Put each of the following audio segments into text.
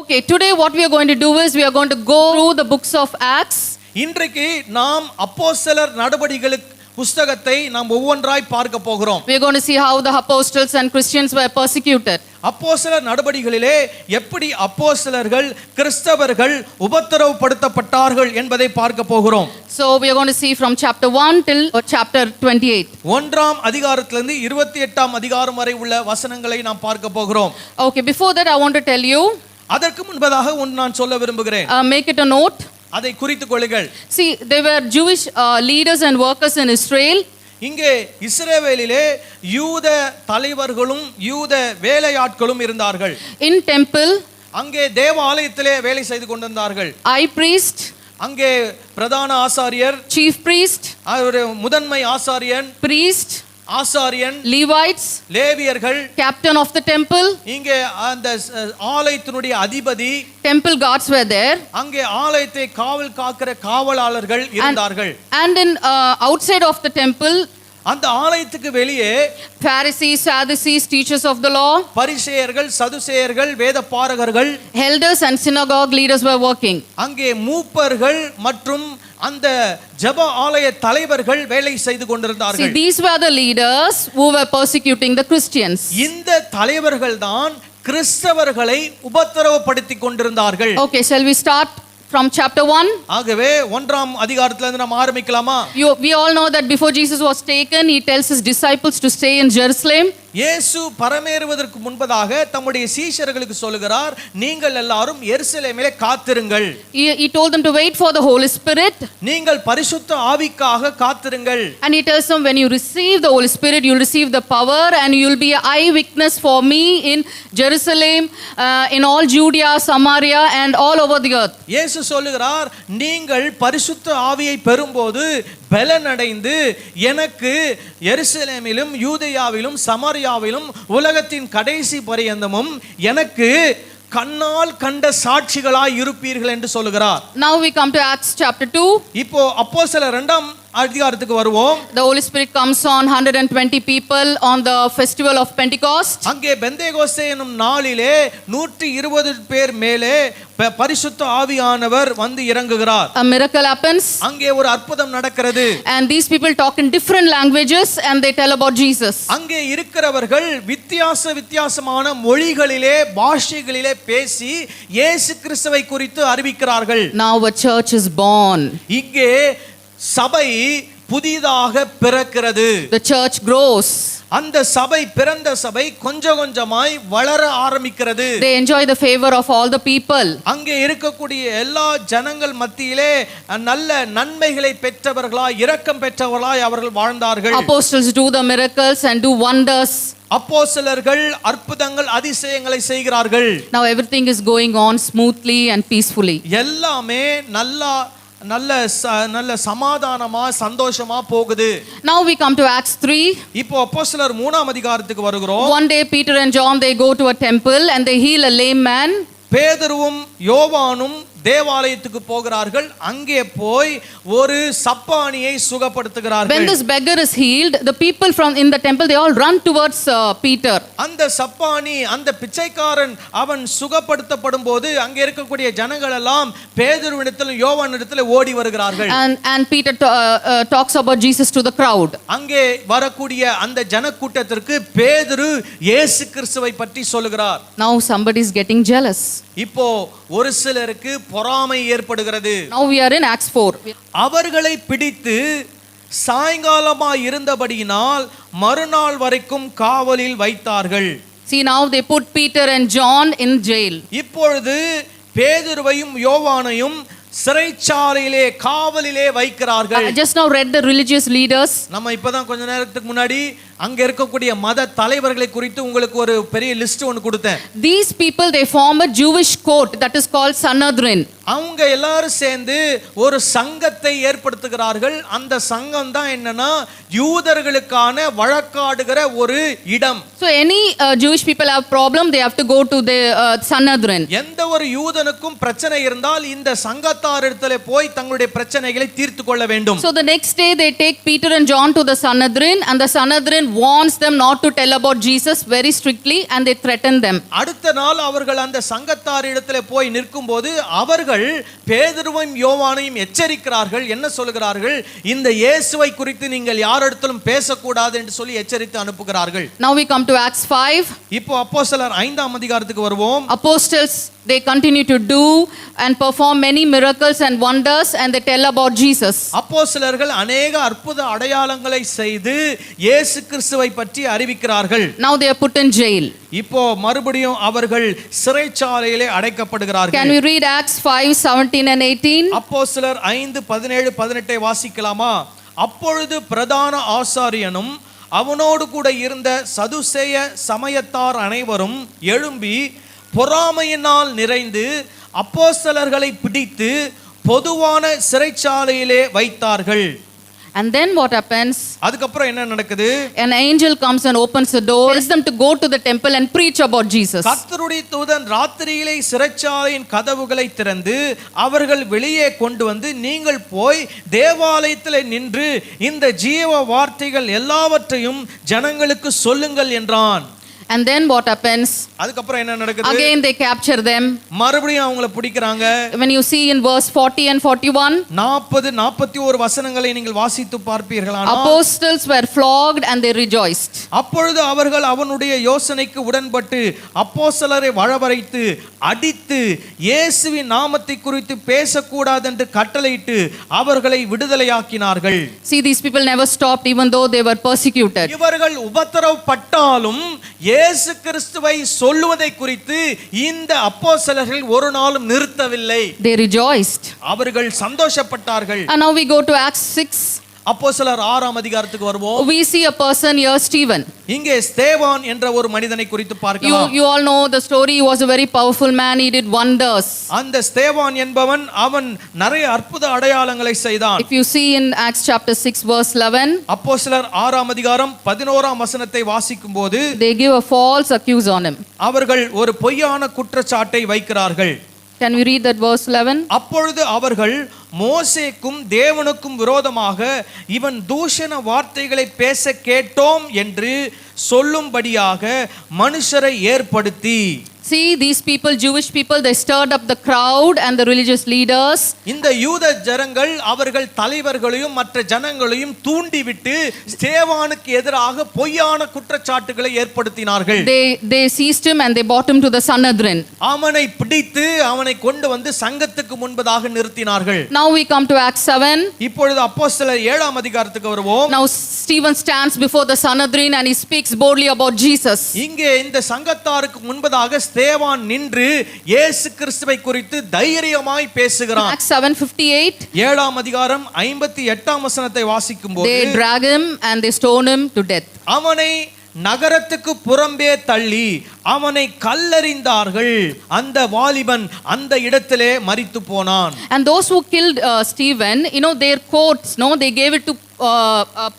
Okay, today what we are going to do is we are going to go through the books of Acts. இன்றைக்கு நாம் அப்போஸ்தலர் நடபடிகள் புத்தகத்தை நாம் ஒவ்வொன்றாய் பார்க்க போகிறோம். We are going to see how the apostles and Christians were persecuted. அப்போஸ்தலர் நடபடிகளிலே எப்படி அப்போஸ்தலர்கள் கிறிஸ்தவர்கள் உபத்திரவப்படுத்தப்பட்டார்கள் என்பதை பார்க்க போகிறோம். So we are going to see from chapter 1 till chapter 28. ஒன்றாம் அதிகாரத்திலிருந்து 28ஆம் அதிகாரம் வரை உள்ள வசனங்களை நாம் பார்க்க போகிறோம். Okay, before that I want to tell you, அதற்கு முன்பதாக ஒன்று நான் சொல்ல விரும்புகிறேன். make it a note. அதை குறித்துக் கொள்ளுங்கள். See, they were Jewish leaders and workers in Israel. இங்கே இஸ்ரவேலிலே யூத தலைவர்களும் யூத வேலையாட்களும் இருந்தார்கள். In temple, அங்கே தேவாலயத்திலே வேலை செய்து கொண்டிருந்தார்கள். high priest, அங்கே பிரதான ஆசாரியர், chief priest, ஒரு முதன்மை ஆசாரியன், priest, ஆசாரியன், Levites, லேவியர்கள், captain of the temple, இங்கே அந்த ஆலயத்தினுடைய அதிபதி, temple guards were there, அங்கே ஆலயத்தை காவல் காக்கிற காவலாளர்கள் இருந்தார்கள். and in outside of the temple, அந்த ஆலயத்துக்கு வெளியே Pharisees, Sadducees, teachers of the law, பரிசேயர்கள், சதுசேயர்கள், வேதபாரகர்கள், elders and synagogue leaders were working. அங்கே மூப்பர்கள் மற்றும் அந்த ஜெப ஆலய தலைவர்கள் வேலை செய்து See, கொண்டிருந்தார்கள். these were the leaders who were persecuting the Christians. இந்த தலைவர்கள் தான் கிறிஸ்தவர்களை உபத்திரவப்படுத்தி கொண்டிருந்தார்கள். Okay, shall we start from chapter 1? ஆகவே ஒன்றாம் அதிகாரத்திலிருந்து நாம் ஆரம்பிக்கலாமா? We all know that before Jesus was taken, he tells his disciples to stay in Jerusalem. இயேசு பரமேறுவதற்கு முன்பதாக தம்முடைய சீஷர்களுக்கு சொல்லுகிறார், நீங்கள் எல்லாரும் எருசலேமிலே காத்திருங்கள். He told them to wait for the Holy Spirit. நீங்கள் பரிசுத்த ஆவிக்காக காத்திருங்கள். And he tells them, when you receive the Holy Spirit, you'll receive the power and you'll be an eyewitness for me in Jerusalem, in all Judea, Samaria and all over the earth. இயேசு சொல்லுகிறார், நீங்கள் பரிசுத்த ஆவியை பெறும்போது பலனடைந்து எனக்கு எருசலேமிலும் யூதேயாவிலும் சமாரியாவிலும் உலகத்தின் கடைசி பரியந்தமும் எனக்கு கண்ணால் கண்ட சாட்சிகளாய் இருப்பீர்கள் என்று சொல்லுகிறார். Now we come to Acts chapter 2. இப்போ அப்போஸ்தலர் 2ஆம் அதிகாரத்துக்கு வருவோம். The Holy Spirit comes on 120 people on the festival of Pentecost. அங்கே பெந்தேகோஸ்தே என்னும் நாளிலே 120 பேர் மேலே பரிசுத்த ஆவியானவர் வந்து இறங்குகிறார். A miracle happens. அங்கே ஒரு அற்புதம் நடக்கிறது. And these people talk in different languages and they tell about Jesus. அங்கே இருக்கிறவர்கள் வித்தியாசமான மொழிகளிலே பாஷைகளிலே பேசி இயேசு கிறிஸ்துவை குறித்து அறிவிக்கிறார்கள். Now a church is born. இங்கே சபை புதிதாக பிறக்கிறது. The church grows. அந்த சபை பிறந்த சபை கொஞ்சம் கொஞ்சமாய் வளர ஆரம்பிக்கிறது. They enjoy the favor of all the people. அங்கே இருக்கக்கூடிய எல்லா ஜனங்கள் மத்தியிலே நல்ல நன்மைகளை பெற்றவர்களாய் இரக்கம் பெற்றவர்களாய் அவர்கள் வாழ்ந்தார்கள். Apostles do the miracles and do wonders. அப்போஸ்தலர்கள் அற்புதங்கள் அதிசயங்களை செய்கிறார்கள். Now everything is going on smoothly and peacefully. எல்லாமே நல்ல சமாதானமா சந்தோஷமா போகுது. Now we come to Acts 3. இப்போ அப்போஸ்தலர் 3ஆம் அதிகாரத்துக்கு வருகிறோம். One day Peter and John they go to a temple and they heal a lame man. பேதுருவும் யோவானும் தேவாலயத்துக்கு போகிறார்கள். அங்கே போய் ஒரு சப்பானியை சுகப்படுத்துகிறார்கள். When this beggar is healed, the people from in the temple they all run towards Peter. அந்த சப்பானி அந்த பிச்சைக்காரன் அவன் சுகப்படுத்தப்படும் போது அங்கே இருக்கக்கூடிய ஜனங்கள் எல்லாம் பேதுருவிடத்திலும் யோவானிடத்திலும் ஓடி வருகிறார்கள். And Peter talks about Jesus to the crowd. அங்கே வரக்கூடிய அந்த ஜனக்கூட்டத்திற்கு பேதுரு இயேசு கிறிஸ்துவை பற்றி சொல்லுகிறார். Now somebody is getting jealous. இப்போ ஒரு சிலருக்கு பொறாமை ஏற்படுகிறது. Now we are in Acts 4. அவர்களை பிடித்து சாயங்காலமாய் இருந்தபடியினால் மறுநாள் வரைக்கும் காவலில் வைத்தார்கள். See, now they put Peter and John in jail. இப்பொழுது பேதுருவையும் யோவானையும் சிறைச்சாலையிலே காவலிலே வைக்கிறார்கள். I just now read the religious leaders. நம்ம இப்பதான் கொஞ்ச நேரத்துக்கு முன்னாடி அங்க இருக்கக்கூடிய மத தலைவர்களை குறித்து உங்களுக்கு ஒரு பெரிய லிஸ்ட் ஒன்னு கொடுத்தேன். These people they form a Jewish court that is called Sanhedrin. அவங்க எல்லாரும் சேர்ந்து ஒரு சங்கத்தை ஏற்படுத்துகிறார்கள். அந்த சங்கம் தான் என்னன்னா யூதர்களுக்கான வழக்காடுகிற ஒரு இடம். So any Jewish people have problem they have to go to the Sanhedrin. எந்த ஒரு யூதனுக்கும் பிரச்சனை இருந்தால் இந்த சங்கத்தாரிடத்திலே போய் தங்களுடைய பிரச்சனைகளை தீர்த்து கொள்ள வேண்டும். So the next day they take Peter and John to the Sanhedrin and the Sanhedrin Sanhedrin warns them not to tell about Jesus very strictly and they threaten them. அடுத்த நாள் அவர்கள் அந்த சங்கத்தாரிடத்திலே போய் நிற்கும்போது அவர்கள் பேதுருவையும் யோவானையும் எச்சரிக்கிறார்கள். என்ன சொல்கிறார்கள்? இந்த இயேசுவை குறித்து நீங்கள் யாரிடத்திலும் பேசக்கூடாது என்று சொல்லி எச்சரித்து அனுப்புகிறார்கள். Now we come to Acts 5. இப்போ அப்போஸ்தலர் 5ஆம் அதிகாரத்துக்கு வருவோம். Apostles, they continue to do and perform many miracles and wonders and they tell about Jesus. அப்போஸ்தலர்கள் அநேக அற்புத அடையாளங்களை செய்து இயேசு கிறிஸ்துவை பற்றி அறிவிக்கிறார்கள். Now they are put in jail. இப்போ மறுபடியும் அவர்கள் சிறைச்சாலையிலே அடைக்கப்படுகிறார்கள். Can we read Acts 5:17 and 18? அப்போஸ்தலர் 5:17-18 வாசிக்கலாமா? அப்பொழுது பிரதான ஆசாரியனும் அவனோடு கூட இருந்த சதுசேய சமயத்தார் அனைவரும் எழும்பி பொறாமையினால் நிறைந்து அப்போஸ்தலர்களை பிடித்து பொதுவான சிறைச்சாலையிலே வைத்தார்கள். And then what happens? அதுக்கப்புறம் என்ன நடக்குது? An angel comes and opens the door, tells them to go to the temple and preach about Jesus. கர்த்தருடைய தூதன் ராத்திரியிலே சிறைச்சாலையின் கதவுகளை திறந்து அவர்கள் வெளியே கொண்டு வந்து நீங்கள் போய் தேவாலயத்திலே நின்று இந்த ஜீவ வார்த்தைகள் எல்லாவற்றையும் ஜனங்களுக்கு சொல்லுங்கள் என்றான். And then what happens? அதுக்கப்புறம் என்ன நடக்குது? Again they capture them. மறுபடியும் அவங்களை பிடிக்கிறாங்க. When you see in verse 40 and 41, 40-41 வசனங்களை நீங்கள் வாசித்து பார்ப்பீர்களானால் apostles were flogged and they rejoiced. அப்பொழுது அவர்கள் அவனுடைய யோசனைக்கு உடன்பட்டு அப்போஸ்தலரை வழவரைத்து அடித்து இயேசுவின் நாமத்தை குறித்து பேசக்கூடாது என்று கட்டளையிட்டு அவர்களை விடுதலையாக்கினார்கள். See, these people never stopped even though they were persecuted. இவர்கள் உபத்திரவப்பட்டாலும் இயேசு கிறிஸ்துவை சொல்லுவதை குறித்து இந்த அப்போஸ்தலர்கள் ஒரு நாளும் நிறுத்தவில்லை. They rejoiced. அவர்கள் சந்தோஷப்பட்டார்கள். And now we go to Acts 6. அப்போஸ்தலர் 6ஆம் அதிகாரத்துக்கு வருவோம். We see a person here, Stephen. இங்கே ஸ்தேவான் என்ற ஒரு மனிதனை குறித்து பார்க்கலாம். You all know the story. He was a very powerful man. He did wonders. அந்த ஸ்தேவான் என்பவன் அவன் நிறைய அற்புத அடையாளங்களை செய்தான். If you see in Acts chapter 6 verse 11, அப்போஸ்தலர் 6ஆம் அதிகாரம் 11ஆம் வசனத்தை வாசிக்கும்போது they give a false accuse on him. அவர்கள் ஒரு பொய்யான குற்றச்சாட்டை வைக்கிறார்கள். Can we read that verse 11? அப்பொழுது அவர்கள் மோசேக்கும் தேவனுக்கும் விரோதமாக இவன் தூஷண வார்த்தைகளை பேச கேட்டோம் என்று சொல்லும்படியாக மனுஷரை ஏற்படுத்தி. See, these people, Jewish people, they stirred up the crowd and the religious leaders. இந்த யூத ஜனங்கள் அவர்கள் தலைவர்களையும் மற்ற ஜனங்களையும் தூண்டிவிட்டு ஸ்தேவானுக்கு எதிராக பொய்யான குற்றச்சாட்டுகளை ஏற்படுத்தினார்கள். They seized him and they brought him to the Sanhedrin. அவனை பிடித்து அவனை கொண்டு வந்து சங்கத்துக்கு முன்பதாக நிறுத்தினார்கள். Now we come to Acts 7. இப்பொழுது அப்போஸ்தலர் 7ஆம் அதிகாரத்துக்கு வருவோம். Now Stephen stands before the Sanhedrin and he speaks boldly about Jesus. இங்கே இந்த சங்கத்தாருக்கு முன்பதாக ஸ்தேவான் நின்று இயேசு கிறிஸ்துவை குறித்து தைரியமாய் பேசுகிறான். Acts 7:58. 7ஆம் அதிகாரம் 58ஆம் வசனத்தை வாசிக்கும்போது They drag him and they stone him to death. அவனை நகரத்துக்கு புறம்பே தள்ளி அவனை கல்லெறிந்தார்கள். அந்த வாலிபன் அந்த இடத்திலே மரித்து போனான். And those who killed Stephen, their coats, they gave it to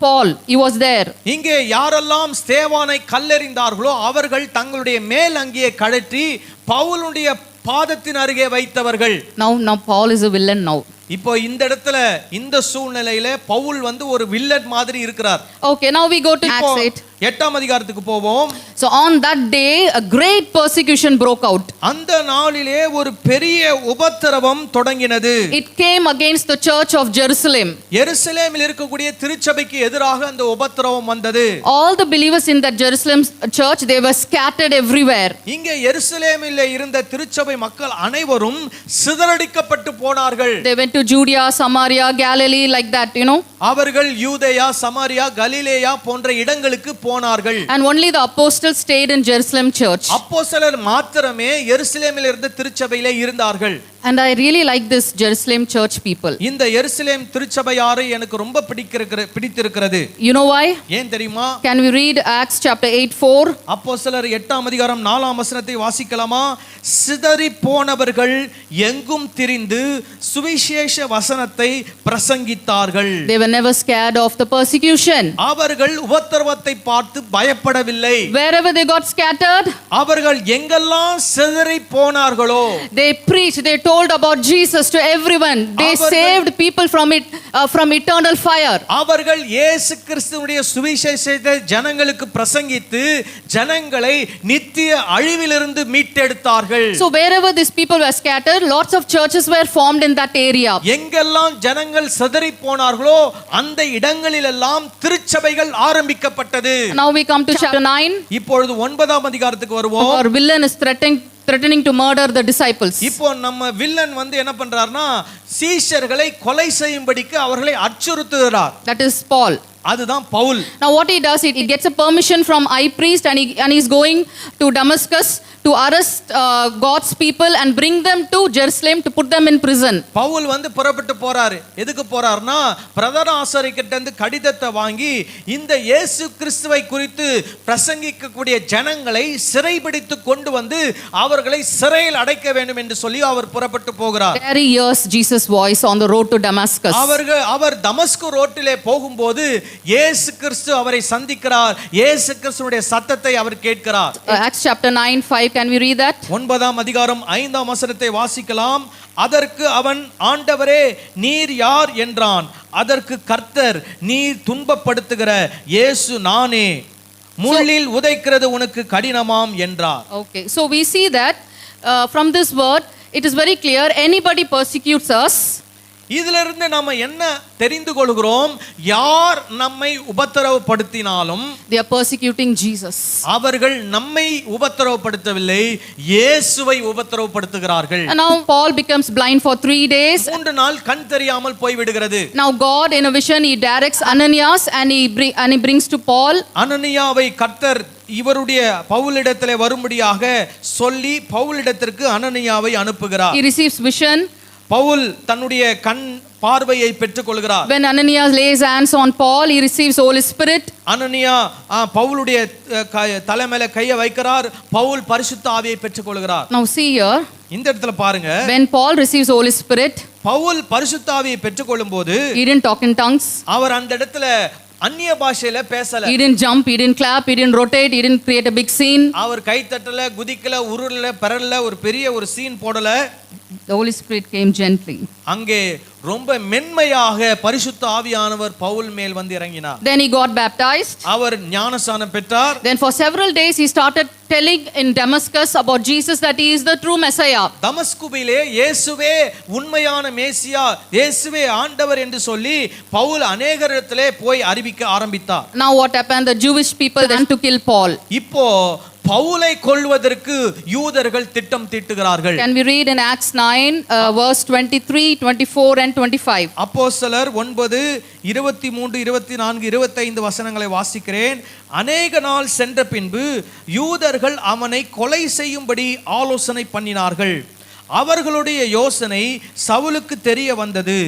Paul. He was there. இங்கே யாரெல்லாம் ஸ்தேவானை கல்லெறிந்தார்களோ அவர்கள் தங்களுடைய மேல் அங்கியை கழற்றி பவுலுடைய பாதத்தின் அருகே வைத்தவர்கள். Now Paul is a villain now. இப்போ இந்த இடத்துல இந்த சூழ்நிலையில பவுல் வந்து ஒரு வில்லன் மாதிரி இருக்கிறார். Okay, now we go to Acts 8. 8ஆம் அதிகாரத்துக்கு போவோம். So on that day a great persecution broke out. அந்த நாளிலே ஒரு பெரிய உபத்திரவம் தொடங்கினது. It came against the church of Jerusalem. எருசலேமில் இருக்கக்கூடிய திருச்சபைக்கு எதிராக அந்த உபத்திரவம் வந்தது. All the believers in that Jerusalem church, they were scattered everywhere. இங்கே எருசலேமில் இருந்த திருச்சபை மக்கள் அனைவரும் சிதறடிக்கப்பட்டு போனார்கள். They went to Judea, Samaria, Galilee, like that, அவர்கள் யூதேயா, சமாரியா, கலிலேயா போன்ற இடங்களுக்கு போனார்கள். And only the apostles stayed in Jerusalem church. அப்போஸ்தலர் மாத்திரமே எருசலேமில் இருந்த திருச்சபையிலே இருந்தார்கள். And I really like this Jerusalem church people. இந்த எருசலேம் திருச்சபையாரை எனக்கு ரொம்ப பிடித்திருக்கிறது. You know why? ஏன் தெரியுமா? Can we read Acts chapter 8:4? அப்போஸ்தலர் 8ஆம் அதிகாரம் 4ஆம் வசனத்தை வாசிக்கலாமா? சிதறி போனவர்கள் எங்கும் திரிந்து சுவிசேஷ வசனத்தை பிரசங்கித்தார்கள். They were never scared of the persecution. அவர்கள் உபத்திரவத்தை பார்த்து பயப்படவில்லை. Wherever they got scattered, அவர்கள் எங்கெல்லாம் சிதறி போனார்களோ they preached, they told told about Jesus to everyone. They saved people from eternal fire. அவர்கள் இயேசு கிறிஸ்துவினுடைய சுவிசேஷத்தை ஜனங்களுக்கு பிரசங்கித்து ஜனங்களை நித்திய அழிவிலிருந்து மீட்டெடுத்தார்கள். So wherever these people were scattered, lots of churches were formed in that area. எங்கெல்லாம் ஜனங்கள் சிதறி போனார்களோ அந்த இடங்களிலெல்லாம் திருச்சபைகள் ஆரம்பிக்கப்பட்டது. Now we come to chapter 9. இப்பொழுது 9ஆம் அதிகாரத்துக்கு வருவோம். Our villain is threatening to murder the disciples. இப்போ நம்ம வில்லன் வந்து என்ன பண்றாருன்னா சீஷர்களை கொலை செய்யும்படிக்கு அவர்களை அச்சுறுத்துகிறார். That is Paul. அதுதான் Pavul. Now what he does, he gets a permission from high priest and he's going to Damascus to arrest God's people and bring them to Jerusalem to put them in prison. Pavul வந்து புறப்பட்டு போறாரு. எதுக்கு போறாருன்னா பிரதான ஆசாரியர்கிட்ட இருந்து கடிதத்தை வாங்கி இந்த இயேசு கிறிஸ்துவை குறித்து பிரசங்கிக்கக்கூடிய ஜனங்களை சிறைபிடித்து கொண்டு வந்து அவர்களை சிறையில் அடைக்க வேண்டும் என்று சொல்லி அவர் புறப்பட்டு போகிறார். There he hears Jesus' voice on the road to Damascus. அவர் தமஸ்கு ரோட்டிலே போகும்போது இயேசு கிறிஸ்து அவரை சந்திக்கிறார். இயேசு கிறிஸ்துவுடைய சத்தத்தை அவர் கேட்கிறார். Acts chapter 9:5, can we read that? 9ஆம் அதிகாரம் 5ஆம் வசனத்தை வாசிக்கலாம். அதற்கு அவன், ஆண்டவரே நீர் யார் என்றான். அதற்கு கர்த்தர், நீர் துன்பப்படுத்துகிற இயேசு நானே, முள்ளில் உதைக்கிறது உனக்கு கடினமாம் என்றார். Okay, so we see that from this word it is very clear, anybody persecutes us. இதிலிருந்து நாம என்ன தெரிந்து கொள்கிறோம்? யார் நம்மை உபத்திரவப்படுத்தினாலும் they are persecuting Jesus. அவர்கள் நம்மை உபத்திரவப்படுத்தவில்லை, இயேசுவை உபத்திரவப்படுத்துகிறார்கள். And now Paul becomes blind for 3 days. 3 நாள் கண் தெரியாமல் போய் விடுகிறது. Now God in a vision he directs Ananias and he brings to Paul. அனனியாவை கர்த்தர் இவருடைய பவுலிடத்திலே வரும்படியாக சொல்லி பவுலிடத்திற்கு அனனியாவை அனுப்புகிறார். He receives vision. பவுல் தன்னுடைய கண் பார்வையை பெற்றுக் கொள்கிறார். When Ananias lays hands on Paul, he receives Holy Spirit. அனனியா பவுலுடைய தலைமையில கையை வைக்கிறார். பவுல் பரிசுத்த ஆவியை பெற்றுக் கொள்கிறார். Now see here. இந்த இடத்துல பாருங்க. When Paul receives Holy Spirit, Pavul பரிசுத்த ஆவியை பெற்றுக் கொள்ளும்போது he didn't talk in tongues. அவர் அந்த இடத்துல அந்நிய பாஷையில பேசல. He didn't jump, he didn't clap, he didn't rotate, he didn't create a big scene. அவர் கை தட்டல, குதிக்கல, உருளல, பெறல, ஒரு பெரிய ஒரு சீன் போடல. The Holy Spirit came gently. அங்கே ரொம்ப மென்மையாக பரிசுத்த ஆவியானவர் பவுல் மேல் வந்து இறங்கினார். Then he got baptized. அவர் ஞானஸ்நானம் பெற்றார். Then for several days he started telling in Damascus about Jesus, that he is the true Messiah. தமஸ்குவிலே இயேசுவே உண்மையான மேசியா, இயேசுவே ஆண்டவர் என்று சொல்லி பவுல் அநேகரிடத்திலே போய் அறிவிக்க ஆரம்பித்தார். Now what happened? The Jewish people then to kill Paul. இப்போ பவுலை கொல்வதற்கு யூதர்கள் திட்டம் தீட்டுகிறார்கள். Can we read in Acts 9 verse 23, 24 and 25? அப்போஸ்தலர் 9 23, 24, 25 வசனங்களை வாசிக்கிறேன். அநேக நாள் சென்ற பின்பு யூதர்கள் அவனை கொலை செய்யும்படி ஆலோசனை பண்ணினார்கள். அவர்களுடைய யோசனை சவுலுக்கு தெரிய வந்தது.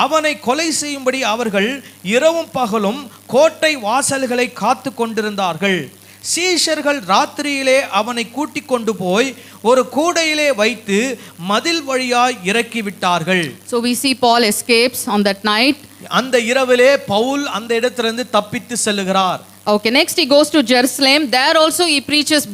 அவனை கொலை செய்யும்படி அவர்கள் இரவும் பகலும் கோட்டை வாசல்களை காத்து கொண்டிருந்தார்கள். சீஷர்கள் ராத்திரியிலே அவனை கூட்டிக் கொண்டு போய் ஒரு கூடையிலே வைத்து மதில் வழியாய் இறக்கி விட்டார்கள். So we see Paul escapes on that night. அந்த இரவிலே பவுல் அந்த இடத்திலிருந்து தப்பித்து செல்லுகிறார். Okay, next he goes to Jerusalem. There also he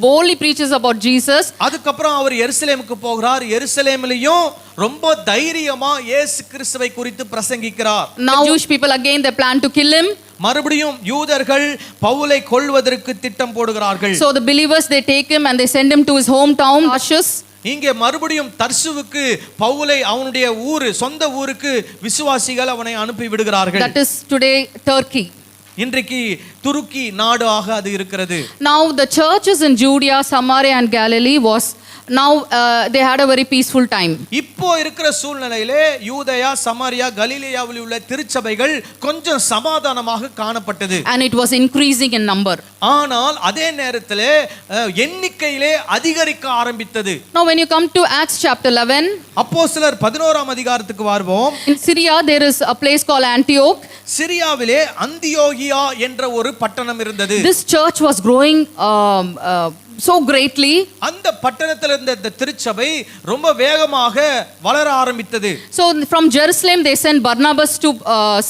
boldly preaches about Jesus. அதுக்கப்புறம் அவர் எருசலேமுக்கு போகிறார். எருசலேமிலேயும் ரொம்ப தைரியமா இயேசு கிறிஸ்துவை குறித்து பிரசங்கிக்கிறார். Now Jewish people again they plan to kill him. மறுபடியும் யூதர்கள் பவுலை கொல்வதற்கு திட்டம் போடுகிறார்கள். So the believers they take him and they send him to his hometown Tarsus. இங்கே மறுபடியும் தர்சுவுக்கு பவுலை அவனுடைய சொந்த ஊருக்கு விசுவாசிகள் அவனை அனுப்பி விடுகிறார்கள். That is today Turkey. இன்றைக்கு துருக்கி நாடாக அது இருக்கிறது. Now the churches in Judea, Samaria and Galilee they had a very peaceful time. இப்போ இருக்கிற சூழ்நிலையிலே யூதேயா, சமாரியா, கலிலேயாவில் உள்ள திருச்சபைகள் கொஞ்சம் சமாதானமாக காணப்பட்டது. And it was increasing in number. ஆனால் அதே நேரத்திலே எண்ணிக்கையிலே அதிகரிக்க ஆரம்பித்தது. Now when you come to Acts chapter 11, அப்போஸ்தலர் 11ஆம் அதிகாரத்துக்கு வருவோம். in Syria there is a place called Antioch. சிரியாவிலே அந்தியோகியா என்ற ஒரு பட்டணம் இருந்தது. This church was growing so greatly. அந்த பட்டணத்தில் இருந்த இந்த திருச்சபை ரொம்ப வேகமாக வளர ஆரம்பித்தது. So from Jerusalem they sent Barnabas to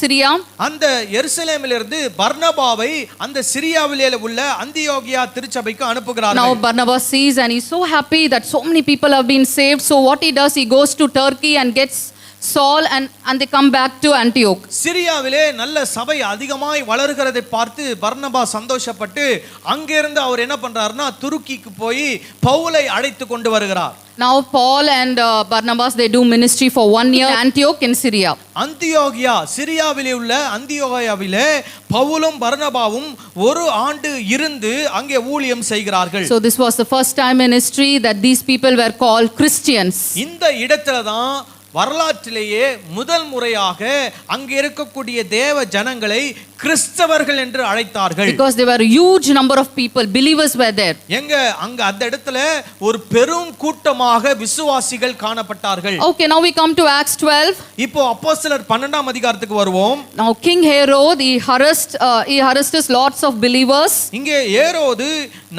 Syria. அந்த எருசலேமிலிருந்து பர்னபாவை அந்த சிரியாவிலே உள்ள அந்தியோகியா திருச்சபைக்கு அனுப்புகிறார்கள். Now Barnabas sees and he's so happy that so many people have been saved. So what he does, he goes to Turkey and gets Saul and they come back to Antioch. சிரியாவிலே நல்ல சபை அதிகமாய் வளர்கிறதை பார்த்து பர்னபா சந்தோஷப்பட்டு அங்கிருந்து அவர் என்ன பண்றாருன்னா துருக்கிக்கு போய் பவுலை அழைத்து கொண்டு வருகிறார். Now Paul and Barnabas they do ministry for 1 year in Antioch in Syria. அந்தியோகியா சிரியாவிலே உள்ள அந்தியோகியாவிலே பவுலும் பர்னபாவும் ஒரு ஆண்டு இருந்து அங்கே ஊழியம் செய்கிறார்கள். So this was the first time in history that these people were called Christians. இந்த இடத்துல தான் வரலாற்றிலேயே முதல் முறையாக அங்கே இருக்கக்கூடிய தேவ ஜனங்களை கிறிஸ்தவர்கள் என்று அழைத்தார்கள். Because there were a huge number of people, believers were there. அங்க அந்த இடத்துல ஒரு பெரும் கூட்டமாக விசுவாசிகள் காணப்பட்டார்கள். Okay, now we come to Acts 12. இப்போ அப்போஸ்தலர் 12ஆம் அதிகாரத்துக்கு வருவோம். Now King Herod he harassed lots of believers. இங்கே ஏரோது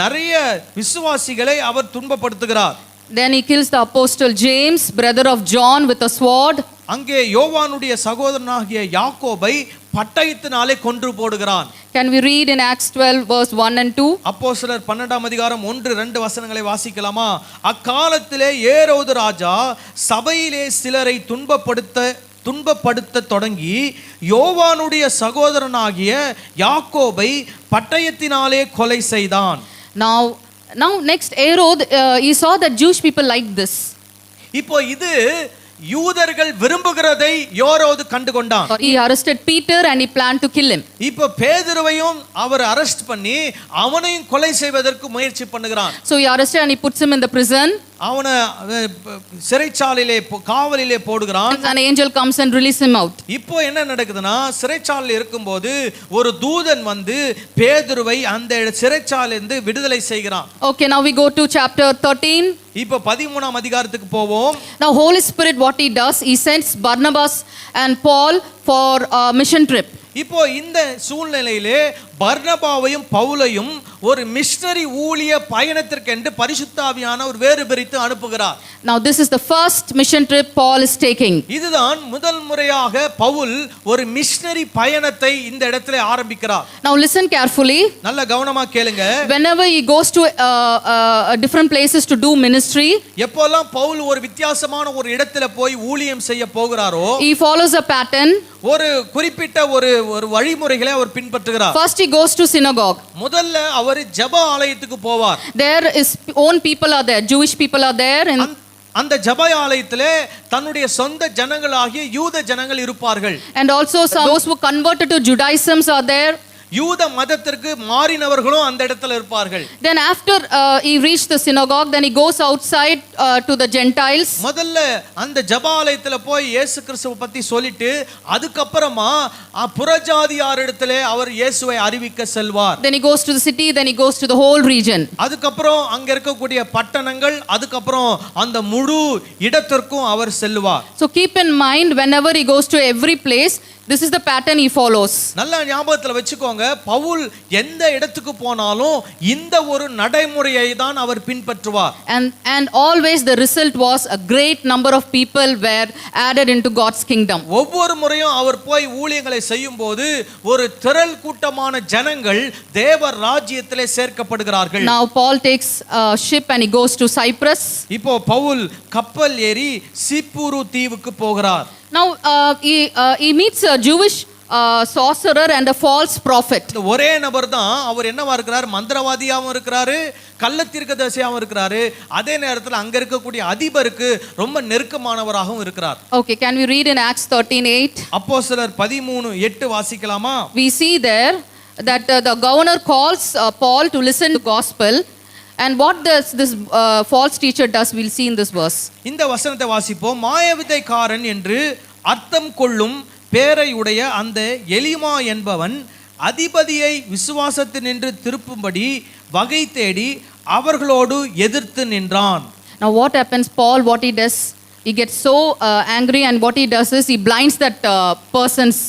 நிறைய விசுவாசிகளை அவர் துன்பப்படுத்துகிறார். Then he kills the apostle James, brother of John, with a sword. அங்கே யோவானுடைய சகோதரனாகிய யாக்கோபை பட்டயத்தினாலே கொன்று போடுகிறான். Can we read in Acts 12 verse 1 and 2? அப்போஸ்தலர் 12ஆம் அதிகாரம் 1-2 வசனங்களை வாசிக்கலாமா? அக்காலத்திலே ஏரோது ராஜா சபையிலே சிலரை துன்பப்படுத்த தொடங்கி யோவானுடைய சகோதரனாகிய யாக்கோபை பட்டயத்தினாலே கொலை செய்தான். Now next Herod he saw that Jewish people liked this. இப்போ இது யூதர்கள் விரும்புகிறதை யோரோது கண்டுகொண்டான். He arrested Peter and he planned to kill him. இப்போ பேதுருவையும் அவர் அரெஸ்ட் பண்ணி அவனையும் கொலை செய்வதற்கு முயற்சி பண்ணுகிறான். So he arrested and he puts him in the prison. அவனை சிறைச்சாலையிலே காவலிலே போடுகிறான். An angel comes and release him out. இப்போ என்ன நடக்குதுன்னா சிறைச்சாலையில் இருக்கும்போது ஒரு தூதன் வந்து பேதுருவை அந்த சிறைச்சாலையிலிருந்து விடுதலை செய்கிறான். Okay, now we go to chapter 13. இப்போ 13ஆம் அதிகாரத்துக்கு போவோம். Now Holy Spirit what he does, he sends Barnabas and Paul for a mission trip. இப்போ இந்த சூழ்நிலையிலே பர்னபாவையும் பவுலையும் ஒரு மிஷனரி ஊழிய பயணத்திற்கென்று பரிசுத்த ஆவியானவர் வேறு பிரித்து அனுப்புகிறார். Now this is the first mission trip Paul is taking. இதுதான் முதல் முறையாக பவுல் ஒரு மிஷனரி பயணத்தை இந்த இடத்திலே ஆரம்பிக்கிறார். Now listen carefully. நல்ல கவனமா கேளுங்க. Whenever he goes to different places to do ministry, எப்போல்லாம் பவுல் ஒரு வித்தியாசமான ஒரு இடத்துல போய் ஊழியம் செய்ய போகிறாரோ, he follows a pattern. ஒரு குறிப்பிட்ட ஒரு வழிமுறைகளை அவர் பின்பற்றுகிறார். First he goes to synagogue. முதல்ல அவர் ஜெப ஆலயத்துக்கு போவார். There is own people are there, Jewish people are there, and அந்த ஜெப ஆலயத்திலே தன்னுடைய சொந்த ஜனங்களாகிய யூத ஜனங்கள் இருப்பார்கள். And also those who converted to Judaism are there. யூத மதத்திற்கு மாறினவர்களும் அந்த இடத்துல இருப்பார்கள். Then after he reached the synagogue, then he goes outside to the Gentiles. முதல்ல அந்த ஜெபாலயத்துல போய் இயேசு கிறிஸ்துவை பத்தி சொல்லிட்டு அதுக்கப்புறமா புறஜாதியார் இடத்திலே அவர் இயேசுவை அறிவிக்க செல்வார். Then he goes to the city, then he goes to the whole region. அதுக்கப்புறம் அங்க இருக்கக்கூடிய பட்டணங்கள், அதுக்கப்புறம் அந்த முழு இடத்திற்கும் அவர் செல்வார். So keep in mind whenever he goes to every place, this is the pattern he follows. நல்ல ஞாபகத்துல வெச்சுக்கோங்க, பவுல் எந்த இடத்துக்கு போனாலும் இந்த ஒரு நடைமுறையை தான் அவர் பின்பற்றுவார். And always the result was a great number of people were added into God's kingdom. ஒவ்வொரு முறையும் அவர் போய் ஊழியங்களை செய்யும்போது ஒரு திரள் கூட்டமான ஜனங்கள் தேவ ராஜ்யத்திலே சேர்க்கப்படுகிறார்கள். Now Paul takes a ship and he goes to Cyprus. இப்போ பவுல் கப்பல் ஏறி சிப்புரு தீவுக்கு போகிறார். Now he meets a Jewish sorcerer and a false prophet. ஒரே நபர் தான், அவர் என்னவா இருக்கிறார், மந்திரவாதியாவும் இருக்கிறாரு, கள்ளத்தீர்க்கதரிசியாவும் இருக்கிறாரு, அதே நேரத்தில் அங்க இருக்கக்கூடிய அதிபருக்கு ரொம்ப நெருக்கமானவராகவும் இருக்கிறார். Okay, can we read in Acts 13:8? அப்போஸ்தலர் 13:8 வாசிக்கலாமா? We see there that the governor calls Paul to listen to gospel. And what this false teacher does, we'll see in this verse. இந்த வசனத்தை வாசிப்போம். மாயவித்தைக்காரன் என்று அர்த்தம் கொள்ளும் பேரையுடைய அந்த எலிமா என்பவன் அதிபதியை விசுவாசத்தினின்று திருப்பும்படி வகை தேடி அவர்களோடு எதிர்த்து நின்றான். Now what happens? Paul, what he does, he gets so angry, and what he does is he blinds that persons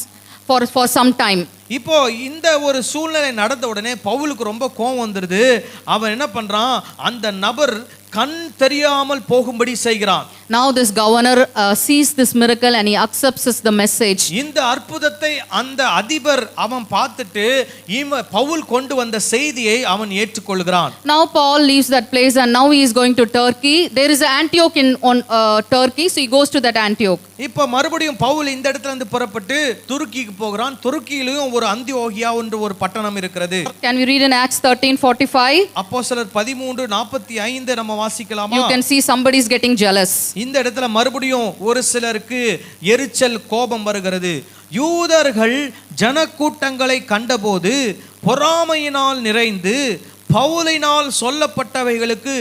for some time. இப்போ இந்த ஒரு சூழ்நிலை நடந்த உடனே பவுலுக்கு ரொம்ப கோபம் வந்துருது. அவன் என்ன பண்றான், அந்த நபர் கண் தெரியாமல் போகும்படி செய்கிறான். Now this governor sees this miracle and he accepts the message. இந்த அற்புதத்தை அந்த அதிபர் அவன் பார்த்துட்டு பவுல் கொண்டு வந்த செய்தியை அவன் ஏற்றுக்கொள்கிறான். Now Paul leaves that place and now he is going to Turkey. There is an Antioch in Turkey, so he goes to that Antioch. இப்போ மறுபடியும் பவுல் இந்த இடத்துல இருந்து புறப்பட்டு துருக்கிக்கு போகிறான். துருக்கியிலும் ஒரு அந்தியோகியா என்ற ஒரு பட்டணம் இருக்கிறது. Can we read in Acts 13:45? அப்போஸ்தலர் 13:45 நம்ம வாசிக்கலாமா? You can see somebody is getting jealous. இந்த இடத்துல மறுபடியும் ஒரு சிலருக்கு எரிச்சல், கோபம் வருகிறது. யூதர்கள் ஜனக்கூட்டங்களை கண்டபோது பொறாமையினால் நிறைந்து பவுலினால் சொல்லப்பட்டவைகளுக்கு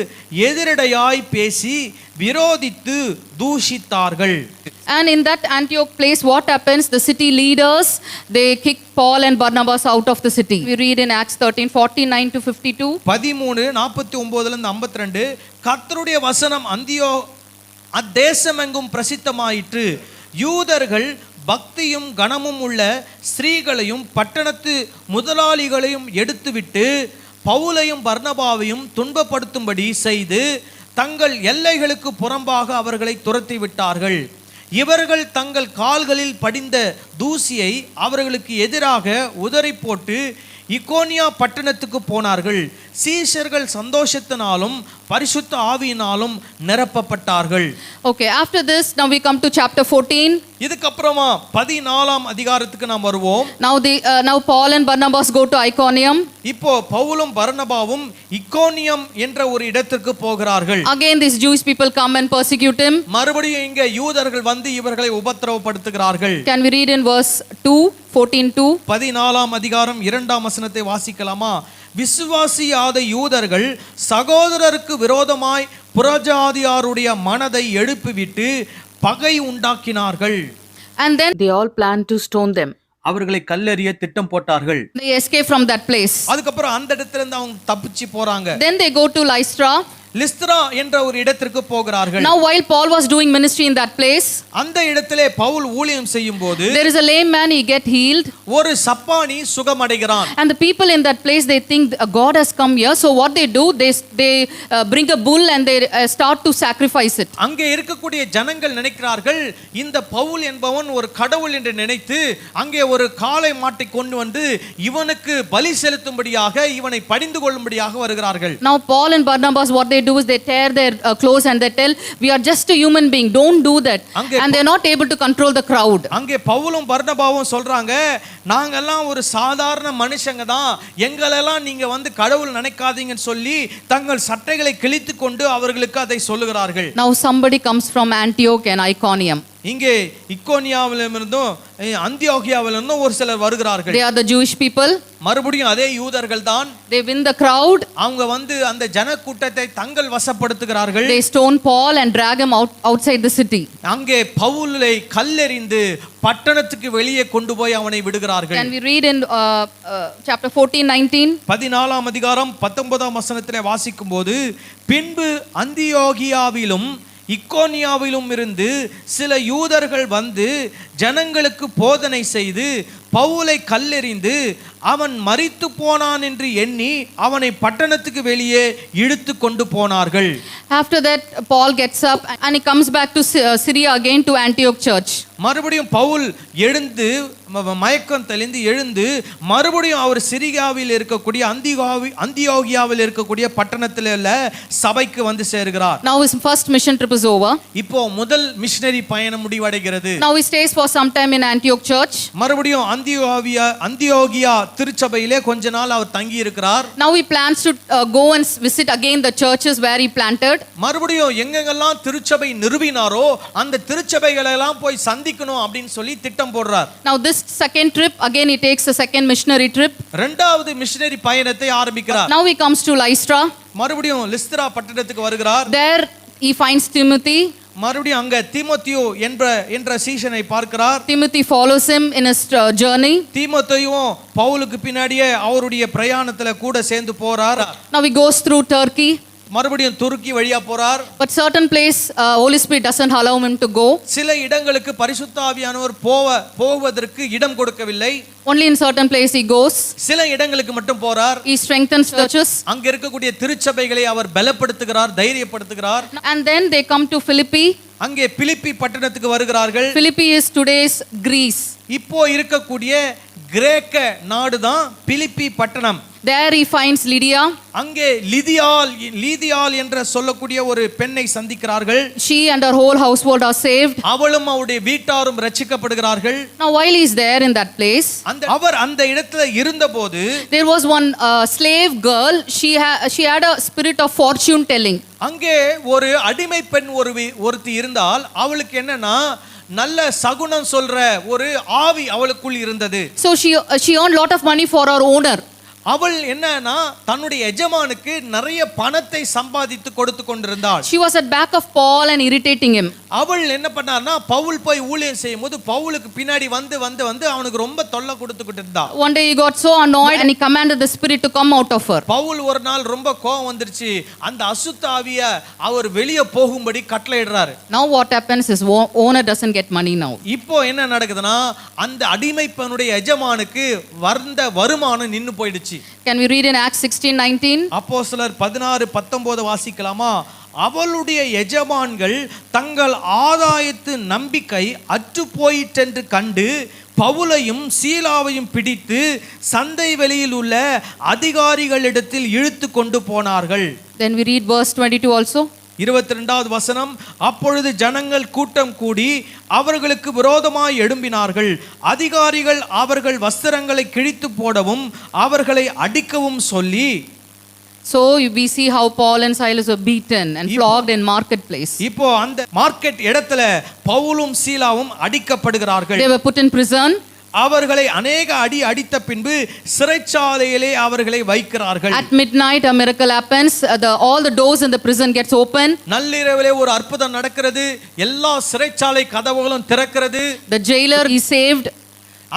எதிரடையாய் பேசி விரோதித்து தூஷித்தார்கள். And in that Antioch place, what happens? The city leaders, they kick Paul and Barnabas out of the city. We read in Acts 13:49-52. 13:49-52 கர்த்தருடைய வசனம் அத்தேசமெங்கும் பிரசித்தமாயிற்று. யூதர்கள் பக்தியும் கனமும் உள்ள ஸ்திரீகளையும் பட்டணத்து முதலாளிகளையும் எடுத்துவிட்டு பவுலையும் பர்னபாவையும் துன்பப்படுத்தும்படி செய்து தங்கள் எல்லைகளுக்கு புறம்பாக அவர்களை துரத்தி விட்டார்கள். இவர்கள் தங்கள் கால்களில் படிந்த தூசியை அவர்களுக்கு எதிராக உதறி போட்டு இக்கோனியா பட்டணத்துக்கு போனார்கள். சீஷர்கள் சந்தோஷத்தினாலும் பரிசுத்த ஆவியினாலும் நிரப்பப்பட்டார்கள். Okay, after this now we come to chapter 14. இதுக்கப்புறமா 14ஆம் அதிகாரத்துக்கு நாம் வருவோம். Now Paul and Barnabas go to Iconium. இப்போ பவுலும் பர்னபாவும் இக்கோனியம் என்ற ஒரு இடத்திற்கு போகிறார்கள். Again these Jewish people come and persecute him. மறுபடியும் இங்க யூதர்கள் வந்து இவர்களை உபத்திரவப்படுத்துகிறார்கள். Can we read in verse 14:2? 14ஆம் அதிகாரம் 2ஆம் வசனத்தை வாசிக்கலாமா? விசுவாசியாத யூதர்கள் சகோதரருக்கு விரோதமாய் புறஜாதியாருடைய மனதை எழுப்பிவிட்டு பகை உண்டாக்கினார்கள். And then they all plan to stone them. அவர்களை கல்லெறிய திட்டம் போட்டார்கள். They escape from that place. அதுக்கப்புறம் அந்த இடத்துல இருந்து அவங்க தப்பிச்சு போறாங்க. Then they go to Lystra. லிஸ்த்ரா என்ற ஒரு இடத்திற்கு போகிறார்கள். Now while Paul was doing ministry in that place, அந்த இடத்திலே பவுல் ஊழியம் செய்யும்போது there is a lame man, he get healed. ஒரு சப்பானி சுகமடைகிறான். And the people in that place, they think God has come here, so what they do, they bring a bull and they start to sacrifice it. அங்கே இருக்கக்கூடிய ஜனங்கள் நினைக்கிறார்கள் இந்த பவுல் என்பவன் ஒரு கடவுள் என்று நினைத்து அங்கே ஒரு காளை மாட்டை கொண்டு வந்து இவனுக்கு பலி செலுத்தும்படியாக இவனை பணிந்து கொள்ளும்படியாக வருகிறார்கள். Now Paul and Barnabas, what they do is they tear their clothes and they tell, we are just a human being, don't do that. And they are not able to control the crowd. அங்கே பவுலும் பர்னபாவும் சொல்றாங்க, நாங்கெல்லாம் ஒரு சாதாரண மனுஷங்க தான், எங்களெல்லாம் நீங்க வந்து கடவுள் நினைக்காதீங்கன்னு சொல்லி தங்கள் சட்டைகளை கிழித்து கொண்டு அவர்களுக்கு அதை சொல்லுகிறார்கள். Now somebody comes from Antioch and Iconium. இங்கே இக்கோனியாவிலிருந்தும் அந்தியோகியாவிலிருந்தும் ஒரு சிலர் வருகிறார்கள். They are the Jewish people. மறுபடியும் அதே யூதர்கள் தான். They win the crowd. அவங்க வந்து அந்த ஜன கூட்டத்தை தங்கள் வசப்படுத்துகிறார்கள். They stone Paul and drag him outside the city. அங்கே பவுலை கல்லெறிந்து பட்டணத்துக்கு வெளியே கொண்டு போய் அவனை விடுகிறார்கள். Can we read in chapter 14:19? 14ஆம் அதிகாரம் 19ஆம் வசனத்திலே வாசிக்கும்போது, பின்பு அந்தியோகியாவிலும் இக்கோனியாவிலும் இருந்து சில யூதர்கள் வந்து ஜனங்களுக்கு போதனை செய்து பவுலை கல்லெறிந்து அவன் மரித்து போனான் என்று எண்ணி அவனை பட்டணத்துக்கு வெளியே இழுத்து கொண்டு போனார்கள். After that Paul gets up and he comes back to Syria again to Antioch church. மறுபடியும் பவுல் எழுந்து மயக்கம் தெளிந்து எழுந்து மறுபடியும் அவர் சிரியாவில் இருக்கக்கூடிய அந்தியோகியாவில் இருக்கக்கூடிய பட்டணத்தில் உள்ள சபைக்கு வந்து சேர்கிறார். Now his first mission trip is over. இப்போ முதல் மிஷனரி பயணம் முடிவடைகிறது. Now he stays for some time in Antioch church. மறுபடியும் அந்தியோகியா திருச்சபையிலே கொஞ்ச நாள் அவர் தங்கி இருக்கிறார். Now he plans to go and visit again the churches where he planted. மறுபடியும் எங்கெங்கெல்லாம் திருச்சபை நிறுவினாரோ அந்த திருச்சபைகளை எல்லாம் போய் சந்திக்கணும் அப்படினு சொல்லி திட்டம் போடுறார். Now this second trip again he takes a second missionary trip. இரண்டாவது மிஷனரி பயணத்தை ஆரம்பிக்கிறார். Now he comes to Lystra. மறுபடியும் லிஸ்த்ரா பட்டணத்துக்கு வருகிறார். There he finds Timothy. மறுபடியும் அங்க தீமோத்தேயு என்ற சீஷனை பார்க்கிறார். Timothy follows him in his journey. தீமோத்தேயுவும் பவுலுக்கு பின்னாடியே அவருடைய பிரயாணத்துல கூட சேர்ந்து போறார். Now he goes through Turkey. மறுபடியும் துருக்கி வழியா போறார். But certain place, Holy Spirit doesn't allow him to go. சில இடங்களுக்கு பரிசுத்த ஆவியானவர் போவதற்கு இடம் கொடுக்கவில்லை. Only in certain place he goes. சில இடங்களுக்கு மட்டும் போறார். He strengthens churches. அங்க இருக்கக்கூடிய திருச்சபைகளை அவர் பலப்படுத்துகிறார், தைரியப்படுத்துகிறார். And then they come to Philippi. அங்கே பிலிப்பி பட்டணத்துக்கு வருகிறார்கள். Philippi is today's Greece. இப்போ இருக்கக்கூடிய கிரேக்க நாடுதான் பிலிப்பி பட்டணம். There he finds Lydia. அங்கே லீதியாள் என்ற சொல்லக்கூடிய ஒரு பெண்ணை சந்திக்கிறார்கள். She and her whole household are saved. அவளும் அவருடைய வீட்டாரும் ரட்சிக்கப்படுகிறார்கள். Now while he is there in that place, அவர் அந்த இடத்துல இருந்தபோது there was one slave girl. She had a spirit of fortune telling. அங்கே ஒரு அடிமை பெண் ஒருத்தி இருந்தால் அவளுக்கு என்னன்னா நல்ல சகுனம் சொல்ற ஒரு ஆவி அவளுக்குள் இருந்தது. So she earned lot of money for her owner. அவள் என்னன்னா தன்னுடைய எஜமானுக்கு நிறைய பணத்தை சம்பாதித்து கொடுத்து கொண்டிருந்தாள். She was at back of Paul and irritating him. அவள் என்ன பண்ணான்னா பவுல் போய் ஊழியம் செய்யும்போது பவுலுக்கு பின்னாடி வந்து அவனுக்கு ரொம்ப தொல்லை கொடுத்துக்கிட்டு இருந்தா. One day he got so annoyed and he commanded the spirit to come out of her. Pavul ஒரு நாள் ரொம்ப கோபம் வந்துருச்சு. அந்த அசுத்த ஆவிய அவர் வெளியே போகும்படி கட்டளையிடுறாரு. Now what happens is owner doesn't get money now. இப்போ என்ன நடக்குதுன்னா அந்த அடிமை பெண்ணுடைய எஜமானுக்கு வந்த வருமானம் நின்னு போயிடுச்சு. Can we read in Acts 16:19? அப்போஸ்தலர் 16:19 வாசிக்கலாமா? அவளுடைய எஜமான்கள் தங்கள் ஆதாயத்து நம்பிக்கை அற்று போயிற்றென்று கண்டு பவுலையும் சீலாவையும் பிடித்து சந்தை வெளியில் உள்ள அதிகாரிகளிடத்தில் இழுத்து கொண்டு போனார்கள். Then we read verse 22 also. 22வது வசனம், அப்பொழுது ஜனங்கள் கூட்டம் கூடி அவர்களுக்கு விரோதமாய் எழும்பினார்கள். அதிகாரிகள் அவர்கள் வஸ்திரங்களை கிழித்து போடவும் அவர்களை அடிக்கவும் சொல்லி. So we see how Paul and Silas were beaten and flogged in marketplace. இப்போ அந்த மார்க்கெட் இடத்துல பவுலும் சீலாவும் அடிக்கப்படுகிறார்கள். They were put in prison. அவர்களை அநேக அடித்த பின்பு சிறைச்சாலையிலே அவர்களை வைக்கிறார்கள். At midnight a miracle happens. All the doors in the prison gets open. நள்ளிரவிலே ஒரு அற்புதம் நடக்கிறது. எல்லா சிறைச்சாலை கதவுகளும் திறக்கிறது. The jailer is saved.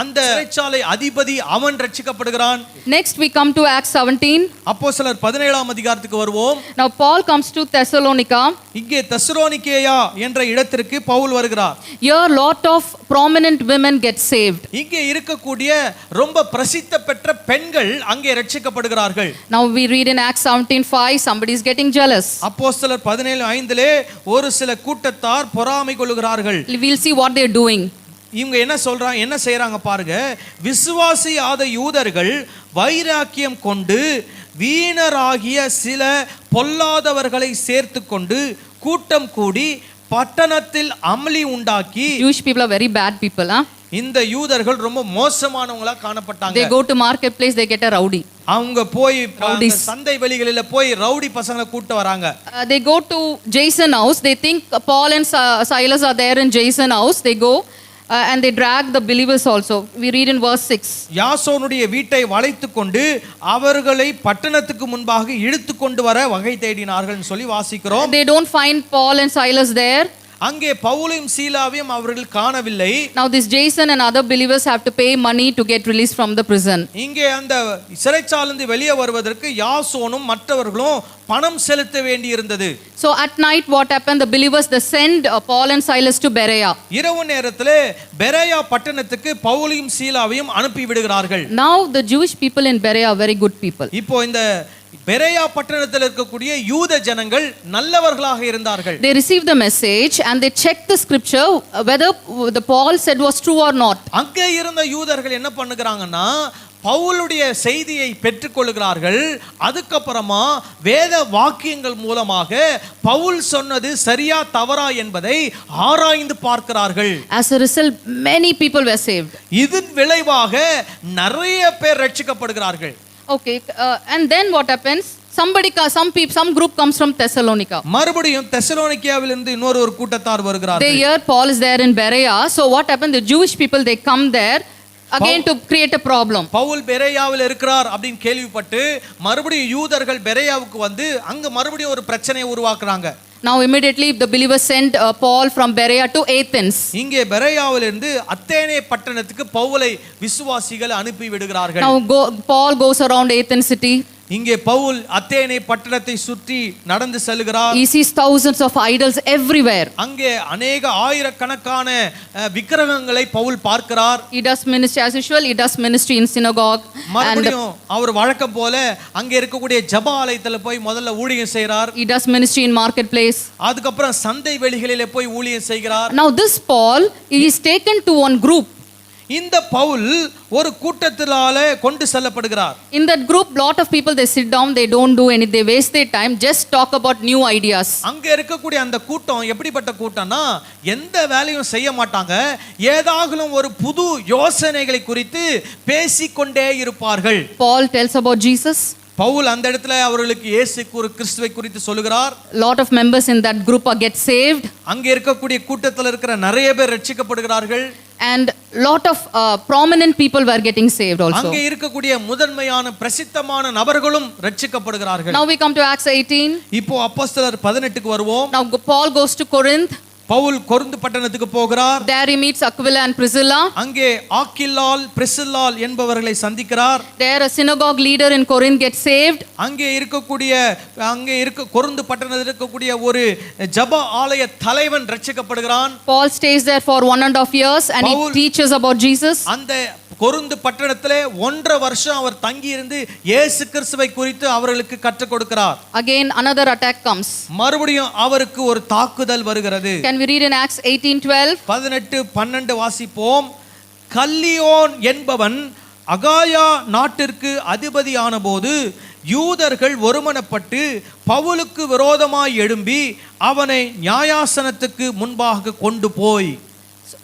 அந்த சிறைச்சாலை அதிபதி அவன் ரட்சிக்கப்படுகிறான். Next we come to Acts 17. அப்போஸ்தலர் 17ஆம் அதிகாரத்துக்கு வருவோம். Now Paul comes to Thessalonica. இங்கே தெசலோனிக்கேயா என்ற இடத்திற்கு பவுல் வருகிறார். Here lot of prominent women get saved. இங்கே இருக்கக்கூடிய ரொம்ப பிரசித்தி பெற்ற பெண்கள் அங்கே ரட்சிக்கப்படுகிறார்கள். Now we read in Acts 17:5, somebody is getting jealous. அப்போஸ்தலர் 17:5 ஒரு சில கூட்டத்தார் பொறாமை கொள்ளுகிறார்கள். We'll see what they are doing. இவங்க என்ன செய்யறாங்க பாருங்க. விசுவாசியாத யூதர்கள் வைராக்கியம் கொண்டு வீணராகிய சில பொல்லாதவர்களை சேர்த்து கொண்டு கூட்டம் கூடி பட்டணத்தில் அமளி உண்டாக்கி. Jewish people are very bad people, huh? இந்த யூதர்கள் ரொம்ப மோசமானவங்களா காணப்பட்டாங்க. They go to marketplace, they get a rowdy. அவங்க போய் சந்தை வெளிகளில போய் ரவுடி பசங்களை கூட்டி வராங்க. They go to Jason house. They think Paul and Silas are there in Jason house. They go and they drag the believers also. We read in verse 6. யாசோனுடைய வீட்டை வளைத்துக் கொண்டு அவர்களை பட்டணத்துக்கு முன்பாக இழுத்து கொண்டு வர வகை தேடினார்கள் சொல்லி வாசிக்கிறோம். They don't find Paul and Silas there. அங்கே பவுலையும் சீலாவையும் அவர்கள் காணவில்லை. Now this Jason and other believers have to pay money to get released from the prison. இங்கே அந்த சிறைச்சாலையிலிருந்து வெளியே வருவதற்கு யாசோனும் மற்றவர்களும் பணம் செலுத்த வேண்டி இருந்தது. So at night what happened? The believers they send Paul and Silas to Berea. இரவு நேரத்திலே பெரேயா பட்டணத்துக்கு பவுலையும் சீலாவையும் அனுப்பி விடுகிறார்கள். Now the Jewish people in Berea are very good people. இப்போ இந்த பெரேயா பட்டணத்தில் இருக்கக்கூடிய யூத ஜனங்கள் நல்லவர்களாக இருந்தார்கள். They received the message and they checked the scripture whether the Paul said was true or not. அங்கே இருந்த யூதர்கள் என்ன பண்ணுகிறாங்கன்னா பவுலுடைய செய்தியை பெற்றுக்கொள்கிறார்கள். அதுக்கப்புறமா வேத வாக்கியங்கள் மூலமாக பவுல் சொன்னது சரியா தவறா என்பதை ஆராய்ந்து பார்க்கிறார்கள். As a result many people were saved. இதன் விளைவாக நிறைய பேர் ரட்சிக்கப்படுகிறார்கள். Okay, and then what happens? Some group comes from Thessalonica. மறுபடியும் தெசலோனிக்கேயாவிலிருந்து இன்னொரு கூட்டத்தார் வருகிறார்கள். They hear Paul is there in Berea. So what happened? The Jewish people they come there again to create a problem. Pavul பெரேயாவில் இருக்கிறார் அப்படின்னு கேள்விப்பட்டு மறுபடியும் யூதர்கள் பெரேயாவுக்கு வந்து அங்க மறுபடியும் ஒரு பிரச்சனையை உருவாக்குறாங்க. Now immediately the believers sent Paul from Berea to Athens. இங்கே பெரேயாவிலிருந்து அத்தேனே பட்டணத்துக்கு பவுலை விசுவாசிகள் அனுப்பி விடுகிறார்கள். Now Paul goes around Athens city. இங்கே பவுல் அத்தேனை பட்டணத்தை சுற்றி நடந்து செல்கிறார். He sees thousands of idols everywhere. அங்கே அநேக ஆயிரக்கணக்கான விக்கிரகங்களை பவுல் பார்க்கிறார். He does ministry as usual. He does ministry in synagogue. மறுபடியும் அவர் வழக்கம் போல அங்கே இருக்கக்கூடிய ஜெப ஆலயத்துல போய் முதல்ல ஊழியம் செய்கிறார். He does ministry in marketplace. அதுக்கப்புறம் சந்தை வெளிகளிலே போய் ஊழியம் செய்கிறார். Now this Paul, he is taken to one group. இந்த பவுல் ஒரு கூட்டத்தினால கொண்டு செல்லப்படுகிறார். In that group, lot of people, they sit down, they don't do anything, they waste their time, just talk about new ideas. அங்க இருக்கக்கூடிய அந்த கூட்டம் எப்படிப்பட்ட கூட்டம்னா எந்த வேலையும் செய்ய மாட்டாங்க, ஏதாகலும் ஒரு புது யோசனைகளை குறித்து பேசிக்கொண்டே இருப்பார்கள். Paul tells about Jesus. Pavul அந்த இடத்துல அவர்களுக்கு இயேசு கிறிஸ்துவை குறித்து சொல்லுகிறார். Lot of members in that group are get saved. அங்க இருக்கக்கூடிய கூட்டத்தில் இருக்கிற நிறைய பேர் ரட்சிக்கப்படுகிறார்கள். And lot of prominent people were getting saved also. அங்க இருக்கக்கூடிய முதன்மையான பிரசித்தமான நபர்களும் ரட்சிக்கப்படுகிறார்கள். Now we come to Acts 18. இப்போ அப்போஸ்தலர் 18க்கு வருவோம். Now Paul goes to Corinth. பவுல் கொரிந்து பட்டணத்துக்கு போகிறார். There he meets Aquila and Priscilla. அங்கே ஆக்கில்லால் பிரிசில்லாள் என்பவர்களை சந்திக்கிறார். There a synagogue leader in Corinth gets saved. அங்கே கொரிந்து பட்டணத்தில் இருக்கக்கூடிய ஒரு ஜெப ஆலய தலைவன் ரட்சிக்கப்படுகிறான். Paul stays there for 1.5 years and he teaches about Jesus. அந்த கொரிந்து பட்டணத்திலே 1.5 வருஷம் அவர் தங்கி இருந்து இயேசு கிறிஸ்துவை குறித்து அவர்களுக்கு கற்றுக் கொடுக்கிறார். Again another attack comes. மறுபடியும் அவருக்கு ஒரு தாக்குதல் வருகிறது. Can we read in Acts 18:12? 18:12 வாசிப்போம். கல்லியோன் என்பவன் அகாயா நாட்டிற்கு அதிபதியான போது யூதர்கள் ஒருமனப்பட்டு பவுலுக்கு விரோதமாய் எழும்பி அவனை நியாயாசனத்துக்கு முன்பாக கொண்டு போய்.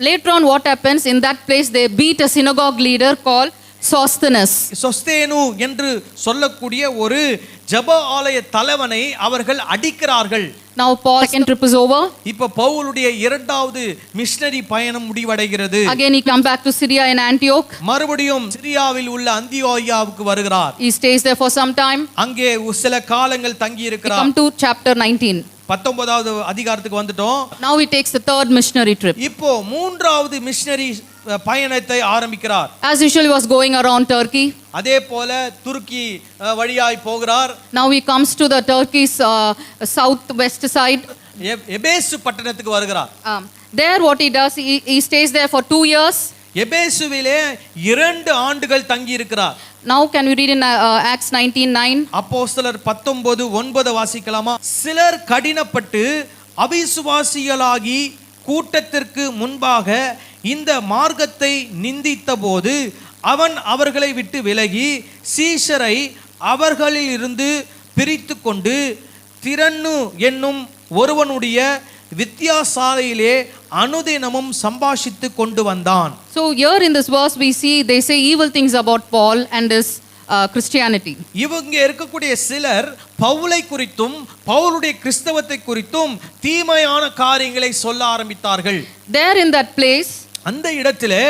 Later on what happens, in that place they beat a synagogue leader called Sosthenes. சொஸ்தேனு என்று சொல்லக்கூடிய ஒரு ஜெப ஆலய தலைவனை அவர்கள் அடிக்கிறார்கள். Now Paul's second trip is over. இப்ப பவுலுடைய இரண்டாவது மிஷனரி பயணம் முடிவடைகிறது. Again he come back to Syria in Antioch. மறுபடியும் சிரியாவில் உள்ள அந்தியோகியாவுக்கு வருகிறார். He stays there for some time. அங்கே சில காலங்கள் தங்கி இருக்கிறார். Come to chapter 19. 19வது அதிகாரத்துக்கு வந்துட்டோம். Now he takes the third missionary trip. இப்போ மூன்றாவது மிஷனரி பயணத்தை ஆரம்பிக்கிறார். As usual he was going around Turkey. அதே போல துருக்கி வழியாய் போகிறார். Now he comes to the Turkey's southwest side. எபேசு பட்டணத்துக்கு வருகிறார். There what he does, he stays there for 2 years. எபேசுவிலே 2 ஆண்டுகள் தங்கி இருக்கிறார். Now can we read in Acts 19:9? அப்போஸ்தலர் 19:9 வாசிக்கலாமா? சிலர் கடினப்பட்டு அவிசுவாசிகளாகி கூட்டத்திற்கு முன்பாக இந்த மார்க்கத்தை நிந்தித்தபோது அவன் அவர்களை விட்டு விலகி சீஷரை அவர்களில் இருந்து பிரித்து கொண்டு திரன்னு என்னும் ஒருவனுடைய வித்தியாசாலையிலே அனுதினமும் சம்பாஷித்து கொண்டு வந்தான். So here in this verse we see they say evil things about Paul and his Christianity. இவங்க இருக்கக்கூடிய சிலர் பவுலை குறித்தும் பவுலுடைய கிறிஸ்தவத்தை குறித்தும் தீமையான காரியங்களை சொல்ல ஆரம்பித்தார்கள். There in that place அந்த இடத்திலே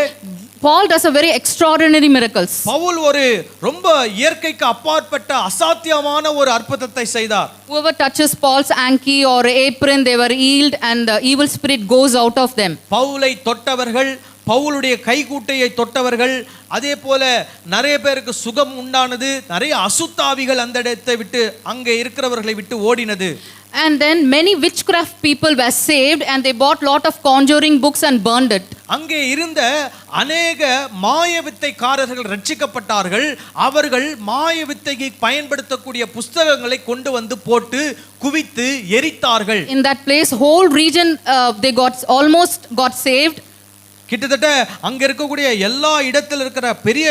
Paul does a very extraordinary miracles. Pavul ஒரு ரொம்ப இயற்கைக்கு அப்பாற்பட்ட அசாத்தியமான ஒரு அற்புதத்தை செய்தார். Whoever touches Paul's hanky or apron, they were healed and the evil spirit goes out of them. பவுலை தொட்டவர்கள், பவுலுடைய கைக்கூட்டையை தொட்டவர்கள், அதே போல நிறைய பேருக்கு சுகம் உண்டானது, நிறைய அசுத்தாவிகள் அந்த இடத்தை விட்டு அங்கே இருக்கிறவர்களை விட்டு ஓடினது. And then many witchcraft people were saved and they bought lot of conjuring books and burned it. அங்கே இருந்த அநேக மாயவித்தைக்காரர்கள் ரட்சிக்கப்பட்டார்கள். அவர்கள் மாயவித்தைக்கு பயன்படுத்தக்கூடிய புத்தகங்களை கொண்டு வந்து போட்டு குவித்து எரித்தார்கள். In that place whole region they almost got saved. கிட்டத்தட்ட அங்க இருக்கக்கூடிய எல்லா இடத்துல இருக்கிற பெரிய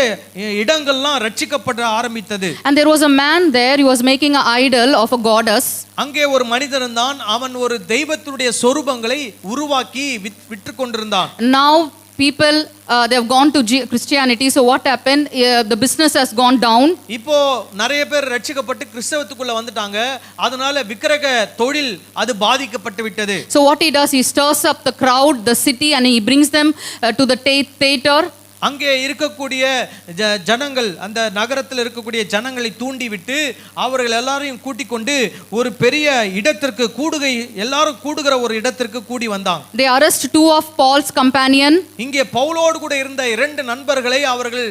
இடங்கள்லாம் ரட்சிக்கப்பட ஆரம்பித்தது. And there was a man there, he was making an idol of a goddess. அங்கே ஒரு மனிதன் தான், அவன் ஒரு தெய்வத்துடைய சொரூபங்களை உருவாக்கி விற்று கொண்டிருந்தான். Now people they have gone to Christianity, so what happened, the business has gone down. இப்போ நிறைய பேர் ரட்சிக்கப்பட்டு கிறிஸ்தவத்துக்குள்ள வந்துட்டாங்க. அதனால விக்கிரக தொழில் அது பாதிக்கப்பட்டு விட்டது. So what he does, he stirs up the crowd, the city, and he brings them to the theater. அங்கே இருக்கக்கூடிய ஜனங்கள், அந்த நகரத்தில் இருக்கக்கூடிய ஜனங்களை தூண்டிவிட்டு அவர்கள் எல்லாரையும் கூட்டிக் கொண்டு ஒரு பெரிய இடத்திற்கு எல்லாரும் கூடுகிற ஒரு இடத்திற்கு கூடி வந்தாங்க. They arrest two of Paul's companion. இங்கே பவுலோடு கூட இருந்த 2 நண்பர்களை அவர்கள்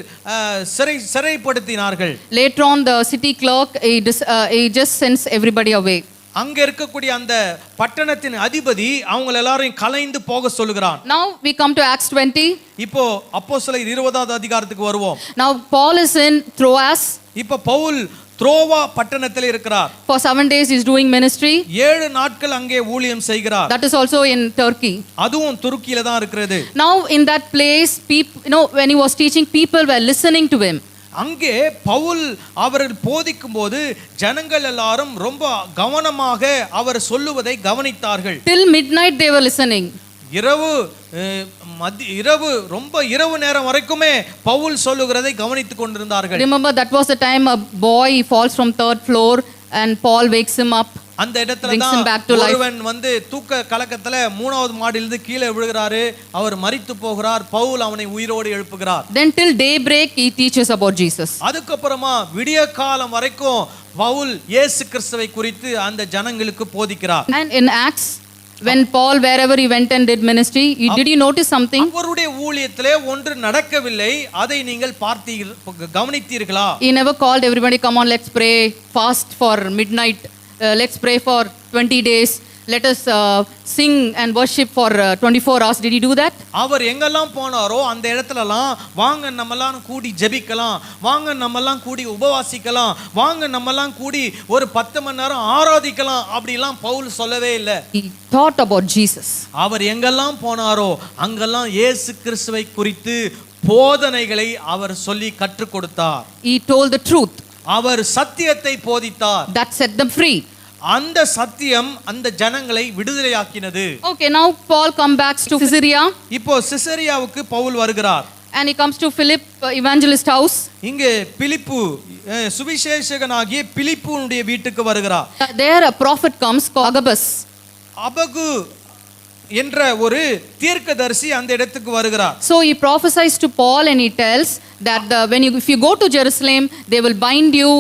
சிறைப்படுத்தினார்கள். Later on the city clerk he just sends everybody away. அங்க இருக்கக்கூடிய அந்த பட்டணத்தின் அதிபதி அவங்க எல்லாரையும் கலைந்து போக சொல்லுகிறான். Now we come to Acts 20. இப்போ அப்போஸ்தலர் 20வது அதிகாரத்துக்கு வருவோம். Now Paul is in Troas. இப்போ பவுல் த்ரோவா பட்டணத்தில் இருக்கிறார். For 7 days he is doing ministry. 7 நாட்கள் அங்கே ஊழியம் செய்கிறார். That is also in Turkey. அதுவும் துருக்கியில தான் இருக்கிறது. Now in that place people, when he was teaching, people were listening to him. அங்கே பவுல் அவர்கள் போதிக்கும் போது ஜனங்கள் எல்லாரும் ரொம்ப கவனமாக அவர் சொல்லுவதை கவனித்தார்கள். Till midnight they were listening. ரொம்ப இரவு நேரம் வரைக்குமே பவுல் சொல்லுகிறதை கவனித்துக் கொண்டிருந்தார்கள். Remember that was the time a boy falls from 3rd floor and Paul wakes him up. அந்த இடத்துல தான் ஒருவன் வந்து தூக்க கலக்கத்துல 3வது மாடியிலிருந்து கீழே விழுகிறாரு. அவர் மரித்து போகிறார். பவுல் அவனை உயிரோடு எழுப்புகிறார். Then till daybreak he teaches about Jesus. அதுக்கு அப்புறமா விடிய காலம் வரைக்கும் பவுல் இயேசு கிறிஸ்துவை குறித்து அந்த ஜனங்களுக்கு போதிக்கிறார். And in Acts, when Paul wherever he went and did ministry, did you notice something? அவருடைய ஊழியத்திலே ஒன்று நடக்கவில்லை. அதை நீங்கள் கவனித்தீர்களா? He never called everybody, come on, let's pray, fast for midnight, let's pray for 20 days, let us sing and worship for 24 hours. Did he do that? அவர் எங்கெல்லாம் போனாரோ அந்த இடத்துலலாம் வாங்க நம்மலாம் கூடி ஜெபிக்கலாம், வாங்க நம்மலாம் கூடி உபவாசிக்கலாம், வாங்க நம்மலாம் கூடி ஒரு 10 மணி நேரம் ஆராதிக்கலாம் அப்படிலாம் பவுல் சொல்லவே இல்லை. He taught about Jesus. அவர் எங்கெல்லாம் போனாரோ அங்கெல்லாம் இயேசு கிறிஸ்துவை குறித்து போதனைகளை அவர் சொல்லி கற்றுக் கொடுத்தார். He told the truth. அவர் சத்தியத்தை போதித்தார். That set them free. அந்த சத்தியம் அந்த ஜனங்களை விடுதலையாக்கினது. Okay, now Paul comes back to Caesarea. இப்போ சிசரியாவுக்கு பவுல் வருகிறார். And he comes to Philip evangelist house. இங்கே பிலிப்பு சுவிசேஷகனாகிய பிலிப்புனுடைய வீட்டுக்கு வருகிறார். There a prophet comes called Agabus. அபகு என்ற ஒரு தீர்க்கதரிசி அந்த இடத்துக்கு வருகிறார். So he prophesies to Paul and he tells that if you go to Jerusalem, they will bind you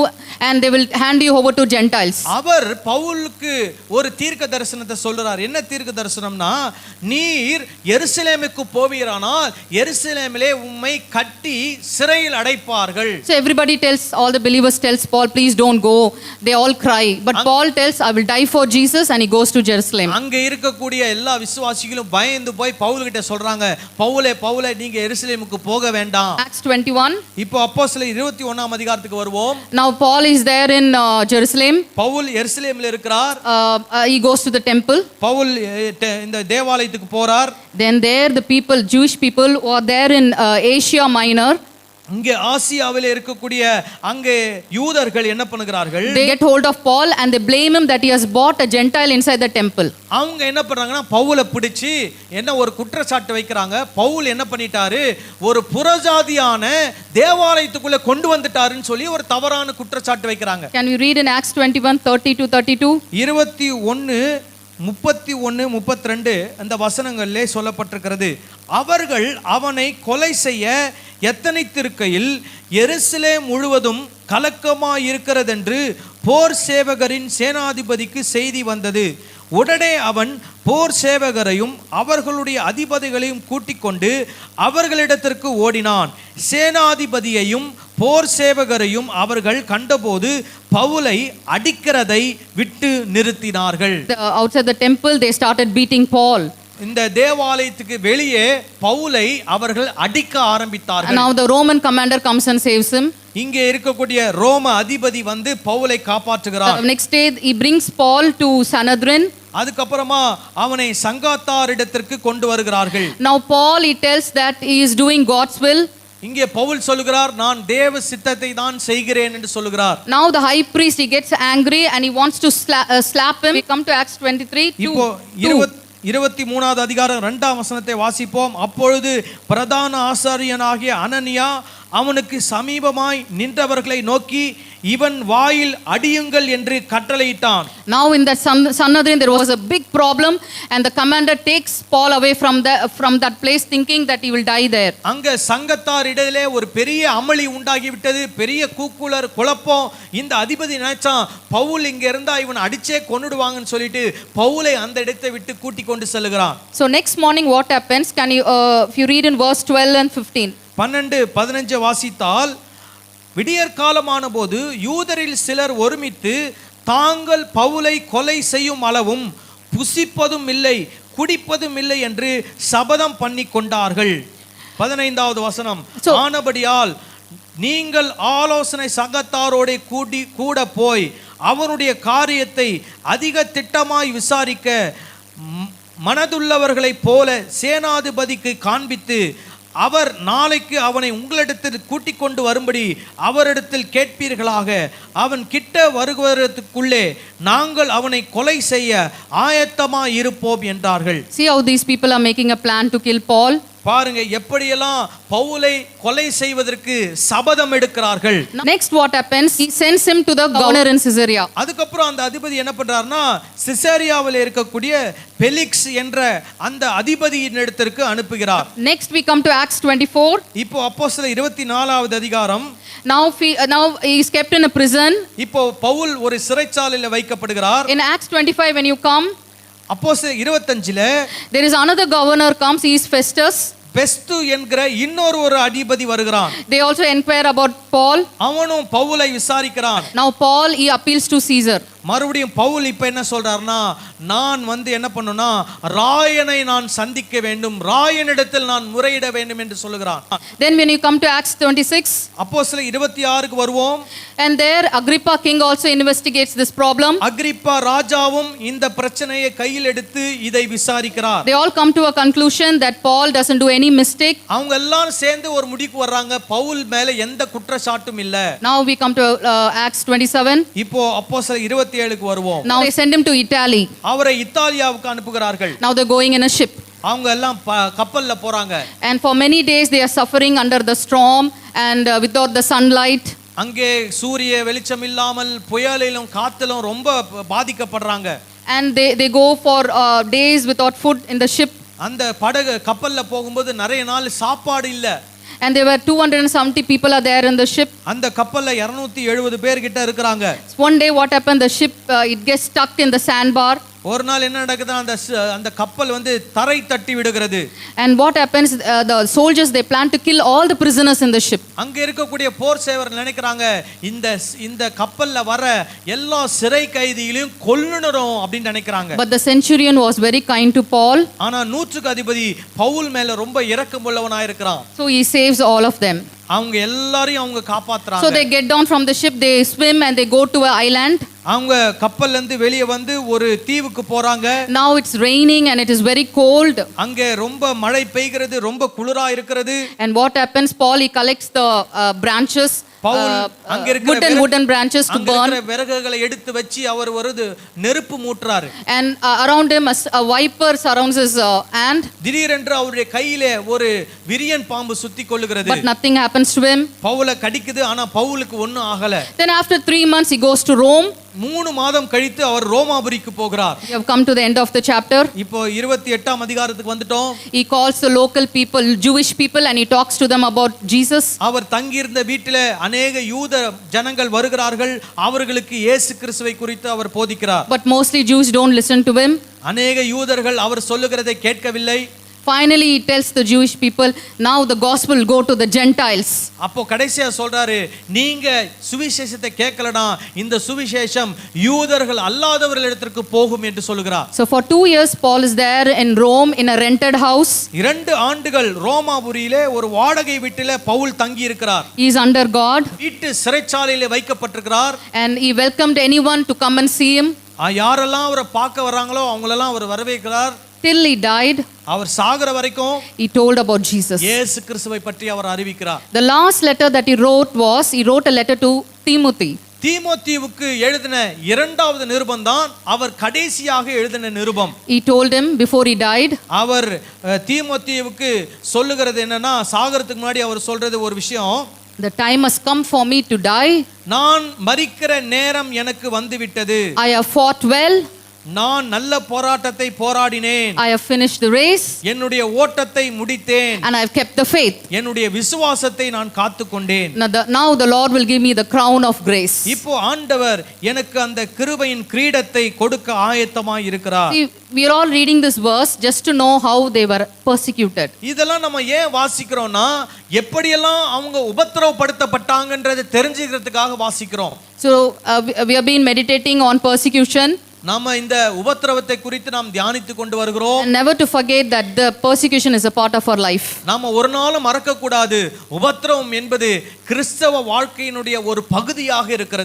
and they will hand you over to Gentiles. அவர் பவுலுக்கு ஒரு தீர்க்க தரிசனத்தை சொல்றார். என்ன தீர்க்க தரிசனம்னா, நீர் எருசலேமுக்கு போவீரானால் எருசலேமிலே உம்மை கட்டி சிறையில் அடைப்பார்கள். So everybody tells, all the believers tells Paul, please don't go. They all cry. But Paul tells, I will die for Jesus, and he goes to Jerusalem. அங்க இருக்கக்கூடிய எல்லா விசுவாசிகளும் பயந்து போய் பவுல் கிட்ட சொல்றாங்க, பவுலே நீங்க எருசலேமுக்கு போக வேண்டாம். Acts 21. இப்போ அப்போஸ்தலர் 21ஆம் அதிகாரத்துக்கு வருவோம். Now Paul is there in Jerusalem. Pavul எருசலேமில் இருக்கிறார். He goes to the temple. Pavul இந்த தேவாலயத்துக்கு போறார். Then there the people, Jewish people who are there in Asia Minor, இங்கே ஆசியாவிலே இருக்கக்கூடிய அங்கே யூதர்கள் என்ன பண்ணுகிறார்கள்? They get hold of Paul and they blame him that he has bought a Gentile inside the temple. அவங்க என்ன பண்றாங்கன்னா பவுலை பிடிச்சு என்ன ஒரு குற்றச்சாட்டு வைக்கிறாங்க. பவுல் என்ன பண்ணிட்டாரு, ஒரு புறஜாதியான தேவாலயத்துக்குள்ள கொண்டு வந்துட்டாருன்னு சொல்லி ஒரு தவறான குற்றச்சாட்டு வைக்கிறாங்க. Can we read in Acts 21:30-32? 21:31-32 அந்த வசனங்களிலே சொல்லப்பட்டிருக்கிறது. அவர்கள் அவனை கொலை செய்ய எத்தனைத்திருக்கையில் எருசலேம் முழுவதும் கலக்கமாயிருக்கிறதென்று போர் சேவகரின் சேனாதிபதிக்கு செய்தி வந்தது. உடனே அவன் போர் சேவகரையும் அவர்களுடைய அதிபதிகளையும் கூட்டிக் கொண்டு அவர்களிடத்திற்கு ஓடினான். சேனாதிபதியையும் போர் சேவகரையும் அவர்கள் கண்டபோது பவுலை அடிக்கிறதை விட்டு நிறுத்தினார்கள். Outside the temple they started beating Paul. இந்த தேவாலயத்துக்கு வெளியே பவுலை அவர்கள் அடிக்க ஆரம்பித்தார்கள். Now the Roman commander comes and saves him. இங்கே இருக்கக்கூடிய ரோம அதிபதி வந்து பவுலை காப்பாற்றுகிறார். Next day he brings Paul to Sanhedrin. அதுக்கு அப்புறமா அவனை சங்காத்தாரிடத்திற்கு கொண்டு வருகிறார்கள். Now Paul he tells that he is doing God's will. இங்கே பவுல் சொல்லுகிறார், நான் தேவ சித்தத்தை தான் செய்கிறேன் என்று சொல்லுகிறார். Now the high priest he gets angry and he wants to slap him. We come to Acts 23:2. இப்போ 23வது அதிகாரம் 2ஆம் வசனத்தை வாசிப்போம். அப்பொழுது பிரதான ஆசாரியனாகிய அனனியா அவனுக்கு சமீபமாய் நின்றவர்களை நோக்கி இவன் வாயில் அடியுங்கள் என்று கட்டளையிட்டான். Now in that Sanhedrin there was a big problem, and the commander takes Paul away from that place, thinking that he will die there. அங்க சங்கத்தார் இடையிலே ஒரு பெரிய அமளி உண்டாகி விட்டது, பெரிய கூக்குலர் குழப்பம். இந்த அதிபதி நினைச்சான் பவுல் இங்க இருந்தா இவன் அடிச்சே கொன்னுடுவாங்கன்னு சொல்லிட்டு பவுலை அந்த இடத்தை விட்டு கூட்டி கொண்டு செல்கிறான். So next morning what happens? Can you if you read in verse 12 and 15. 12-15 வாசித்தால், விடியற்காலமான போது யூதரில் சிலர் ஒருமித்து தாங்கள் பவுலை கொலை செய்யும் அளவும் புசிப்பதும் இல்லை குடிப்பதும் இல்லை என்று சபதம் பண்ணி கொண்டார்கள். 15வது வசனம், ஆனபடியால் நீங்கள் ஆலோசனை சங்கத்தாரோட கூட போய் அவனுடைய காரியத்தை அதிக திட்டமாய் விசாரிக்க மனதுள்ளவர்களைப் போல சேனாதிபதிக்கு காண்பித்து அவர் நாளைக்கு அவனை உங்களிடத்தில் கூட்டிக் கொண்டு வரும்படி அவரிடத்தில் கேட்பீர்களாக. அவன் கிட்ட வருவதற்குள்ளே நாங்கள் அவனை கொலை செய்ய ஆயத்தமாய் இருப்போம் என்றார்கள். See how these people are making a plan to kill Paul. பாருங்க எப்படியெல்லாம் பவுலை கொலை செய்வதற்கு சபதம் எடுக்கிறார்கள். Next what happens? He sends him to the governor in Caesarea. அதுக்கப்புறம் அந்த அதிபதி என்ன பண்றாருன்னா சிசேரியாவில் இருக்கக்கூடிய பெலிக்ஸ் என்ற அந்த அதிபதியின் இடத்திற்கு அனுப்புகிறார். Next we come to Acts 24. இப்போ அப்போஸ்தலர் 24வது அதிகாரம். Now he is kept in a prison. இப்போ பவுல் ஒரு சிறைச்சாலையில் வைக்கப்படுகிறார். In Acts 25 when you come, அப்போஸ்தலர் 25ல there is another governor comes. He is Festus. பெஸ்து என்கிற இன்னொரு அதிபதி வருகிறான். They also inquire about Paul. அவனும் பவுலை விசாரிக்கிறான். Now Paul he appeals to Caesar. மறுபடியும் பவுல் இப்ப என்ன சொல்றாருன்னா, நான் என்ன பண்ணுனா ராயனை நான் சந்திக்க வேண்டும், ராயனிடத்தில் நான் முறையிட வேண்டும் என்று சொல்லுகிறான். Then when you come to Acts 26, அப்போஸ்தலர் 26க்கு வருவோம். and there Agrippa king also investigates this problem. Agrippa ராஜாவும் இந்த பிரச்சனையை கையில் எடுத்து இதை விசாரிக்கிறார். They all come to a conclusion that Paul doesn't do any mistake. அவங்க எல்லாம் சேர்ந்து ஒரு முடிவுக்கு வர்றாங்க, பவுல் மேல எந்த குற்றச்சாட்டும் இல்ல. Now we come to Acts 27. இப்போ அப்போஸ்தலர் 27க்கு வருவோம். Now they send him to Italy. அவரை இத்தாலியாவுக்கு அனுப்புகிறார்கள். Now they're going in a ship. அவங்க எல்லாம் கப்பல்ல போறாங்க. And for many days they are suffering under the storm and without the sunlight. அங்கே சூரிய வெளிச்சம் இல்லாமல் புயலிலும் காத்திலும் ரொம்ப பாதிக்கப்படுறாங்க. And they go for days without food in the ship. அந்த படகு கப்பல்ல போகும்போது நிறைய நாள் சாப்பாடு இல்ல. And there were 270 people are there in the ship. அந்த கப்பல்ல 270 பேர் கிட்ட இருக்காங்க. One day what happened, the ship it gets stuck in the sandbar. ஒரு நாள் என்ன நடக்குதுன்னா அந்த கப்பல் தரை தட்டி விடுகிறது. And what happens, the soldiers they plan to kill all the prisoners in the ship. அங்க இருக்கக்கூடிய போர் சேவகர் நினைக்கிறாங்க இந்த கப்பல்ல வர எல்லா சிறை கைதிகளையும் கொல்லணும் அப்படி நினைக்கிறாங்க. But the centurion was very kind to Paul. ஆனா நூற்றுக்கு அதிபதி பவுல் மேல ரொம்ப இரக்கமுள்ளவனாய் இருக்கிறான். So he saves all of them. அவங்க எல்லாரையும் அவங்க காப்பாத்துறாங்க. So they get down from the ship, they swim and they go to an island. அவங்க கப்பல்ல இருந்து வெளியே வந்து ஒரு தீவுக்கு போறாங்க. Now it's raining and it is very cold. அங்கே ரொம்ப மழை பெய்கிறது, ரொம்ப குளிரா இருக்கிறது. And what happens, Paul he collects the branches, wooden branches to burn. விறகுகளை எடுத்து வச்சு அவர் ஒரு நெருப்பு மூட்டுறாரு. And around him a viper surrounds his hand. திடீரென்று அவருடைய கையிலே ஒரு விரியன் பாம்பு சுத்தி கொள்ளுகிறது. But nothing happens to him. பவுலை கடிக்குது, ஆனா பவுலுக்கு ஒண்ணும் ஆகல. Then after 3 months he goes to Rome. 3 மாதம் கழித்து அவர் ரோமாபுரிக்கு போகிறார். We have come to the end of the chapter. இப்போ 28ஆம் அதிகாரத்துக்கு வந்துட்டோம். He calls the local people, Jewish people, and he talks to them about Jesus. அவர் தங்கியிருந்த வீட்டிலே அநேக யூத ஜனங்கள் வருகிறார்கள். அவர்களுக்கு இயேசு கிறிஸ்துவை குறித்து அவர் போதிக்கிறார். But mostly Jews don't listen to him. அநேக யூதர்கள் அவர் சொல்லுகிறதை கேட்கவில்லை. Finally he tells the Jewish people, now the gospel will go to the Gentiles. அப்போ கடைசியா சொல்றாரு, நீங்க சுவிசேஷத்தை கேட்கலனா இந்த சுவிசேஷம் யூதர்கள் அல்லாதவர்களிடத்திற்கு போகும் என்று சொல்கிறார். So for 2 years Paul is there in Rome in a rented house. 2 ஆண்டுகள் ரோமாபுரியிலே ஒரு வாடகை வீட்டிலே பவுல் தங்கி இருக்கிறார். He is under guard. வீட்டு சிறைச்சாலையிலே வைக்கப்பட்டிருக்கிறார். And he welcomed anyone to come and see him. யாரெல்லாம் அவரை பார்க்க வராங்களோ அவங்களெல்லாம் அவர் வரவேற்கிறார். Till he died, அவர் சாகர வரைக்கும் he told about Jesus. இயேசு கிறிஸ்துவை பற்றி அவர் அறிவிக்கிறார். The last letter that he wrote a letter to Timothy. தீமோத்தேயுவுக்கு எழுதின இரண்டாவது நிருபம்தான் அவர் கடைசியாக எழுதின நிருபம். He told him before he died. அவர் தீமோத்தேயுவுக்கு சொல்லுகிறது என்னன்னா, சாகறதுக்கு முன்னாடி அவர் சொல்றது ஒரு விஷயம். The time has come for me to die. நான் மரிக்கிற நேரம் எனக்கு வந்து விட்டது. I have fought well. நான் நல்ல போராட்டத்தை போராடினேன். I have finished the race. என்னுடைய ஓட்டத்தை முடித்தேன். And I have kept the faith. என்னுடைய விசுவாசத்தை நான் காத்துக்கொண்டேன். Now the Lord will give me the crown of grace. இப்போ ஆண்டவர் எனக்கு அந்த கிருபையின் கிரீடத்தை கொடுக்க ஆயத்தமாய் இருக்கிறார். See, we are all reading this verse just to know how they were persecuted. இதெல்லாம் நம்ம ஏன் வாசிக்கிறோம்னா, எப்படியெல்லாம் அவங்க உபத்திரவப்படுத்தப்பட்டாங்கன்றதை தெரிஞ்சுக்கிறதுக்காக வாசிக்கிறோம். So we have been meditating on persecution. நாம இந்த உபத்திரவத்தை குறித்து நாம் தியானித்து கொண்டு வருகிறோம். And never to forget that the persecution is a part of our life. நாம ஒரு நாளும் மறக்க கூடாது, உபத்திரவம் என்பது கிறிஸ்தவ வாழ்க்கையினுடைய ஒரு பகுதியாக இருக்கிறது.